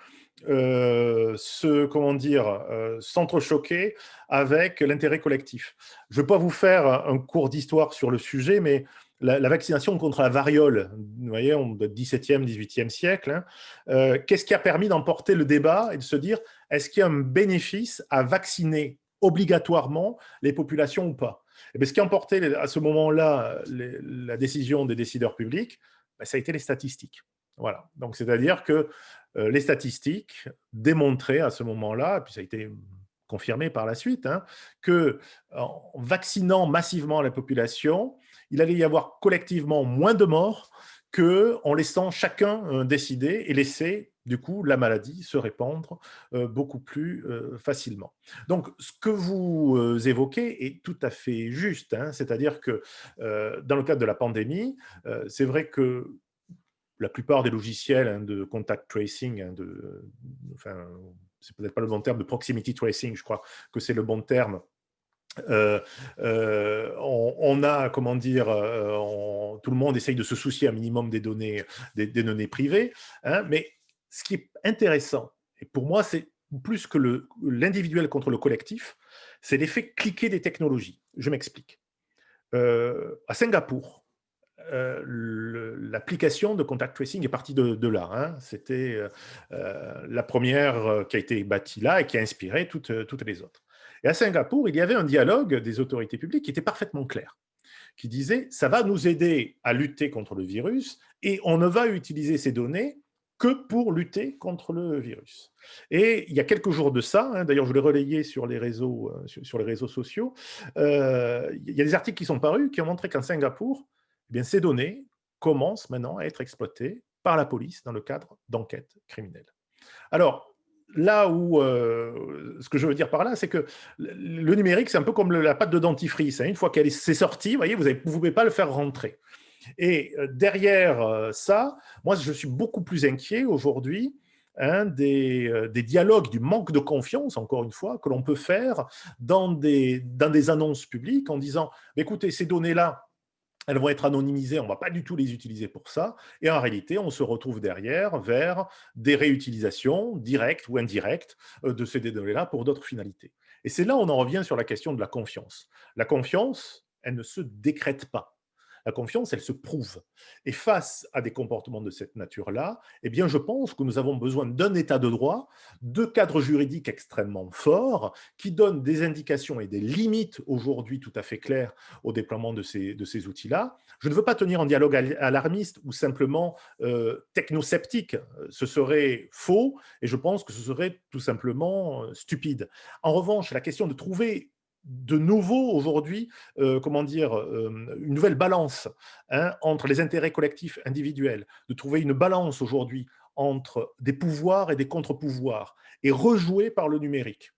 s'entrechoquer avec l'intérêt collectif. Je ne vais pas vous faire un cours d'histoire sur le sujet, mais la vaccination contre la variole, vous voyez, on est 17e, 18e siècle, hein, qu'est-ce qui a permis d'emporter le débat et de se dire, est-ce qu'il y a un bénéfice à vacciner obligatoirement les populations ou pas? Et bien, ce qui a emporté à ce moment-là la décision des décideurs publics, ben, ça a été les statistiques. Voilà. Donc, c'est-à-dire que les statistiques démontraient à ce moment-là, et puis ça a été confirmé par la suite, hein, qu'en vaccinant massivement la population, il allait y avoir collectivement moins de morts qu'en laissant chacun décider et laisser du coup la maladie se répandre beaucoup plus facilement. Donc, ce que vous évoquez est tout à fait juste, hein, c'est-à-dire que dans le cadre de la pandémie, c'est vrai que la plupart des logiciels de contact tracing, enfin, c'est peut-être pas le bon terme, de proximity tracing, je crois que c'est le bon terme. On a, comment dire, tout le monde essaye de se soucier un minimum des données privées, hein, mais ce qui est intéressant, et pour moi, c'est plus que l'individuel contre le collectif, c'est l'effet cliquet des technologies. Je m'explique. À Singapour, l'application de contact tracing est partie de là, hein. C'était la première qui a été bâtie là et qui a inspiré toutes les autres. Et à Singapour, il y avait un dialogue des autorités publiques qui était parfaitement clair, qui disait « ça va nous aider à lutter contre le virus et on ne va utiliser ces données que pour lutter contre le virus ». Et il y a quelques jours de ça, hein, d'ailleurs je l'ai relayé sur les réseaux sociaux, il y a des articles qui sont parus qui ont montré qu'en Singapour, eh bien, ces données commencent maintenant à être exploitées par la police dans le cadre d'enquêtes criminelles. Alors, là où, ce que je veux dire par là, c'est que le numérique, c'est un peu comme la pâte de dentifrice, hein. Une fois qu'elle est sortie, vous ne pouvez pas le faire rentrer. Et derrière ça, moi, je suis beaucoup plus inquiet aujourd'hui, hein, des dialogues, du manque de confiance, encore une fois, que l'on peut faire dans des annonces publiques en disant « écoutez, ces données-là, elles vont être anonymisées, on ne va pas du tout les utiliser pour ça. Et en réalité, on se retrouve derrière vers des réutilisations directes ou indirectes de ces données-là pour d'autres finalités. » Et c'est là où on en revient sur la question de la confiance. La confiance, elle ne se décrète pas. La confiance, elle se prouve. Et face à des comportements de cette nature-là, eh bien, je pense que nous avons besoin d'un état de droit, de cadres juridiques extrêmement forts, qui donnent des indications et des limites aujourd'hui tout à fait claires au déploiement de ces outils-là. Je ne veux pas tenir un dialogue alarmiste ou simplement technosceptique. Ce serait faux et je pense que ce serait tout simplement stupide. En revanche, la question de trouver de nouveau aujourd'hui, une nouvelle balance, hein, entre les intérêts collectifs individuels, de trouver une balance aujourd'hui entre des pouvoirs et des contre-pouvoirs, et rejouer par le numérique.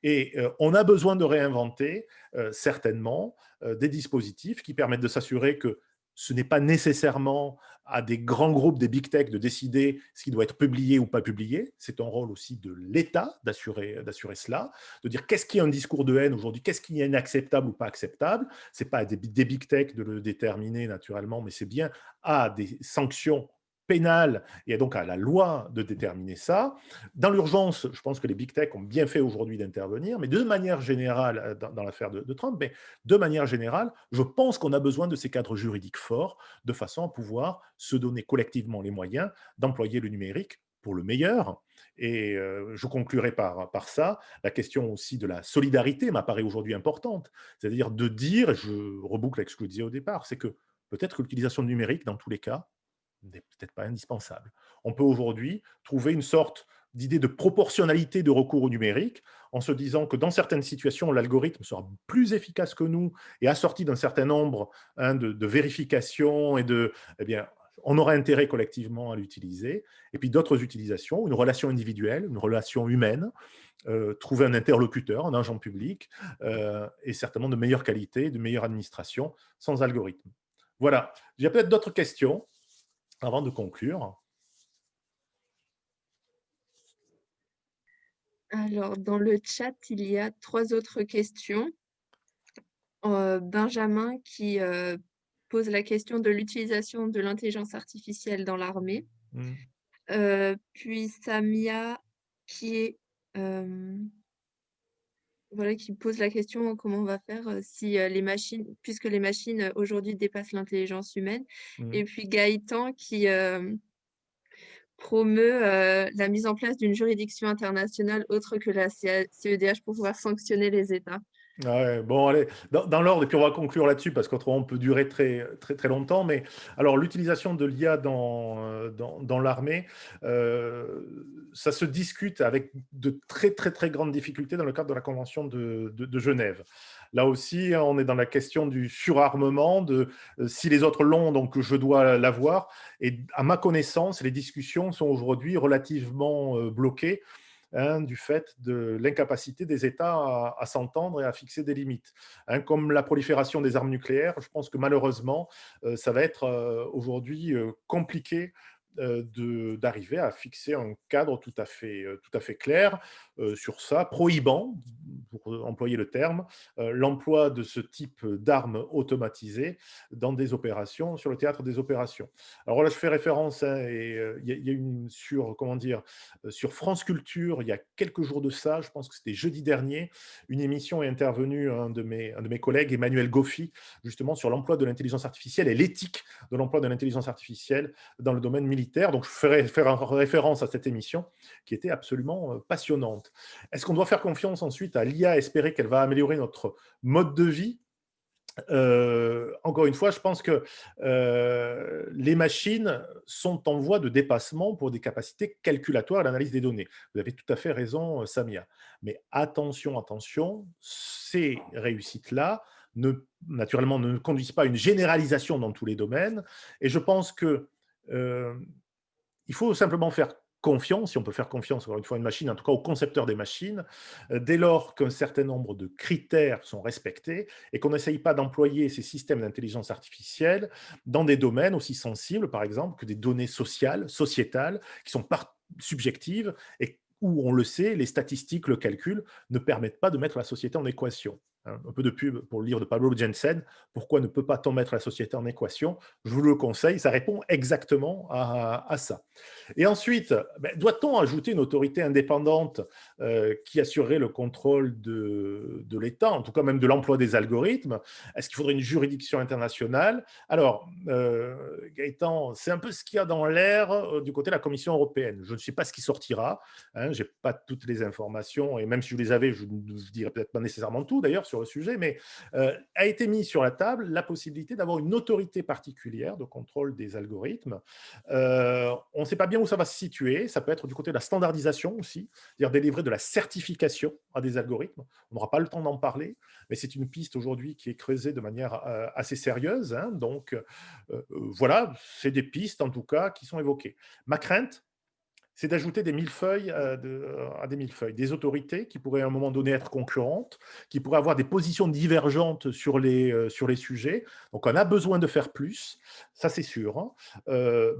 Et on a besoin de réinventer certainement des dispositifs qui permettent de s'assurer que ce n'est pas nécessairement à des grands groupes, des big tech, de décider ce qui doit être publié ou pas publié. C'est un rôle aussi de l'État d'assurer cela, de dire qu'est-ce qui est un discours de haine aujourd'hui, qu'est-ce qui est inacceptable ou pas acceptable. Ce n'est pas à des big tech de le déterminer naturellement, mais c'est bien à des sanctions pénales et donc à la loi de déterminer ça. Dans l'urgence, je pense que les big tech ont bien fait aujourd'hui d'intervenir, mais de manière générale, dans l'affaire de Trump, mais de manière générale, je pense qu'on a besoin de ces cadres juridiques forts de façon à pouvoir se donner collectivement les moyens d'employer le numérique pour le meilleur. Et je conclurai par ça. La question aussi de la solidarité m'apparaît aujourd'hui importante. C'est-à-dire de dire, je reboucle avec ce que je disais au départ, c'est que peut-être que l'utilisation du numérique, dans tous les cas, n'est peut-être pas indispensable. On peut aujourd'hui trouver une sorte d'idée de proportionnalité de recours au numérique en se disant que dans certaines situations, l'algorithme sera plus efficace que nous et assorti d'un certain nombre de vérifications eh bien, on aura intérêt collectivement à l'utiliser. Et puis d'autres utilisations, une relation individuelle, une relation humaine, trouver un interlocuteur, un agent public, et certainement de meilleure qualité, de meilleure administration sans algorithme. Voilà. Il y a peut-être d'autres questions avant de conclure. Alors, dans le chat, il y a 3 autres questions. Benjamin qui pose la question de l'utilisation de l'intelligence artificielle dans l'armée. Puis Samia qui est voilà, qui pose la question comment on va faire si les machines, puisque les machines aujourd'hui dépassent l'intelligence humaine. Et puis Gaëtan qui promeut la mise en place d'une juridiction internationale autre que la CEDH pour pouvoir sanctionner les États. Ouais, bon, allez, dans l'ordre, et puis on va conclure là-dessus parce qu'autrement on peut durer très, très, très longtemps. Mais alors, l'utilisation de l'IA dans l'armée, ça se discute avec de très, très, très grandes difficultés dans le cadre de la Convention de Genève. Là aussi, on est dans la question du surarmement, de si les autres l'ont, donc je dois l'avoir. Et à ma connaissance, les discussions sont aujourd'hui relativement bloquées du fait de l'incapacité des États à s'entendre et à fixer des limites. Comme la prolifération des armes nucléaires, je pense que malheureusement, ça va être aujourd'hui compliqué d'arriver à fixer un cadre tout à fait clair sur ça, prohibant, pour employer le terme, l'emploi de ce type d'armes automatisées dans des opérations, sur le théâtre des opérations. Alors là, je fais référence, et il y a une sur France Culture, il y a quelques jours de ça, je pense que c'était jeudi dernier, une émission est intervenue, un de mes collègues, Emmanuel Goffi, justement sur l'emploi de l'intelligence artificielle et l'éthique de l'emploi de l'intelligence artificielle dans le domaine militaire. Donc, je ferai référence à cette émission qui était absolument passionnante. Est-ce qu'on doit faire confiance ensuite à l'IA, espérer qu'elle va améliorer notre mode de vie ? Encore une fois, je pense que les machines sont en voie de dépassement pour des capacités calculatoires et d'analyse des données. Vous avez tout à fait raison, Samia. Mais attention, ces réussites-là, naturellement, ne conduisent pas à une généralisation dans tous les domaines. Et je pense que il faut simplement faire confiance, si on peut faire confiance, encore une fois, à une machine, en tout cas au concepteur des machines, dès lors qu'un certain nombre de critères sont respectés et qu'on n'essaye pas d'employer ces systèmes d'intelligence artificielle dans des domaines aussi sensibles, par exemple, que des données sociales, sociétales, qui sont subjectives et où, on le sait, les statistiques, le calcul ne permettent pas de mettre la société en équation. Un peu de pub pour le livre de Pablo Jensen, Pourquoi ne peut pas-on mettre la société en équation? Je vous le conseille, ça répond exactement à ça. Et ensuite, doit-on ajouter une autorité indépendante qui assurerait le contrôle de l'État, en tout cas même de l'emploi des algorithmes? Est-ce qu'il faudrait une juridiction internationale? Alors, Gaëtan, c'est un peu ce qu'il y a dans l'air du côté de la Commission européenne. Je ne sais pas ce qui sortira, je n'ai pas toutes les informations, et même si je les avais, je ne dirais peut-être pas nécessairement tout d'ailleurs sur le sujet, mais a été mis sur la table la possibilité d'avoir une autorité particulière de contrôle des algorithmes. On ne sait pas bien où ça va se situer. Ça peut être du côté de la standardisation aussi, c'est-à-dire délivrer de la certification à des algorithmes. On n'aura pas le temps d'en parler, mais c'est une piste aujourd'hui qui est creusée de manière assez sérieuse. Donc, voilà, c'est des pistes en tout cas qui sont évoquées. Ma crainte, c'est d'ajouter des millefeuilles à des millefeuilles, des autorités qui pourraient à un moment donné être concurrentes, qui pourraient avoir des positions divergentes sur les sujets. Donc, on a besoin de faire plus, ça c'est sûr, hein.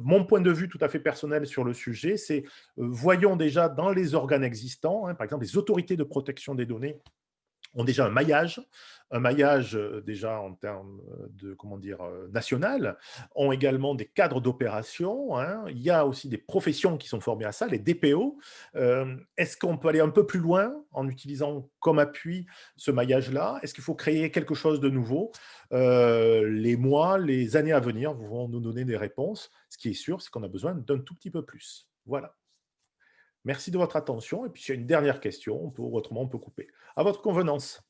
Mon point de vue tout à fait personnel sur le sujet, c'est voyons déjà dans les organes existants, hein, par exemple les autorités de protection des données, ont déjà un maillage déjà en termes de, comment dire, national, ont également des cadres d'opération, hein. Il y a aussi des professions qui sont formées à ça, les DPO. Est-ce qu'on peut aller un peu plus loin en utilisant comme appui ce maillage-là? Est-ce qu'il faut créer quelque chose de nouveau? Les mois, les années à venir vont nous donner des réponses. Ce qui est sûr, c'est qu'on a besoin d'un tout petit peu plus. Voilà. Merci de votre attention. Et puis, s'il y a une dernière question, autrement, on peut couper. À votre convenance.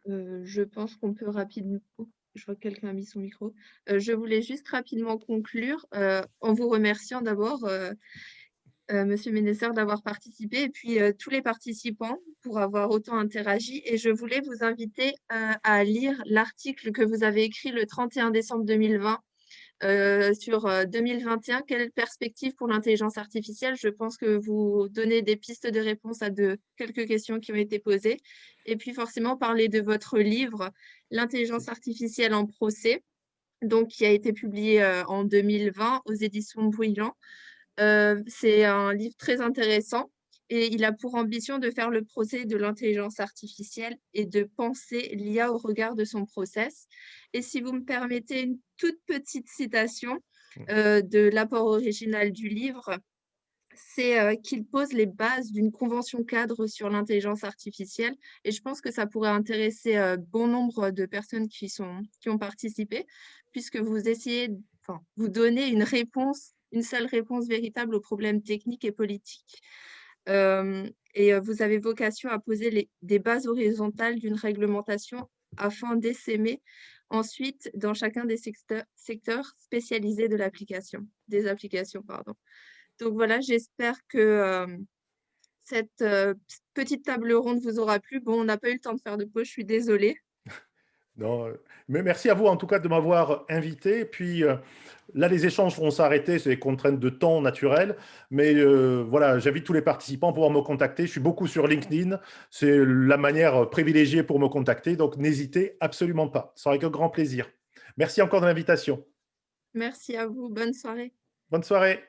Je pense qu'on peut rapidement. Oh, je vois que quelqu'un a mis son micro. Je voulais juste rapidement conclure en vous remerciant d'abord, Monsieur Ménesseur, d'avoir participé et puis tous les participants pour avoir autant interagi. Et je voulais vous inviter à lire l'article que vous avez écrit le 31 décembre 2020 sur 2021, quelle perspective pour l'intelligence artificielle? Je pense que vous donnez des pistes de réponse à quelques questions qui ont été posées. Et puis forcément, parler de votre livre, L'intelligence artificielle en procès, donc, qui a été publié en 2020 aux éditions Bruyant. C'est un livre très intéressant et il a pour ambition de faire le procès de l'intelligence artificielle et de penser l'IA au regard de son process. Et si vous me permettez une toute petite citation de l'apport original du livre, c'est qu'il pose les bases d'une convention cadre sur l'intelligence artificielle et je pense que ça pourrait intéresser bon nombre de personnes qui ont participé puisque vous essayez, enfin, vous donnez une seule réponse véritable aux problèmes techniques et politiques. Vous avez vocation à poser des bases horizontales d'une réglementation afin d'essaimer ensuite dans chacun des secteurs spécialisés des applications, pardon. Donc voilà, j'espère que cette petite table ronde vous aura plu. Bon, on n'a pas eu le temps de faire de pause, je suis désolée. Non, mais merci à vous en tout cas de m'avoir invité. Et puis là, les échanges vont s'arrêter, c'est des contraintes de temps naturelles. Mais voilà, j'invite tous les participants à pouvoir me contacter. Je suis beaucoup sur LinkedIn, c'est la manière privilégiée pour me contacter. Donc n'hésitez absolument pas, ce sera avec un grand plaisir. Merci encore de l'invitation. Merci à vous, bonne soirée. Bonne soirée.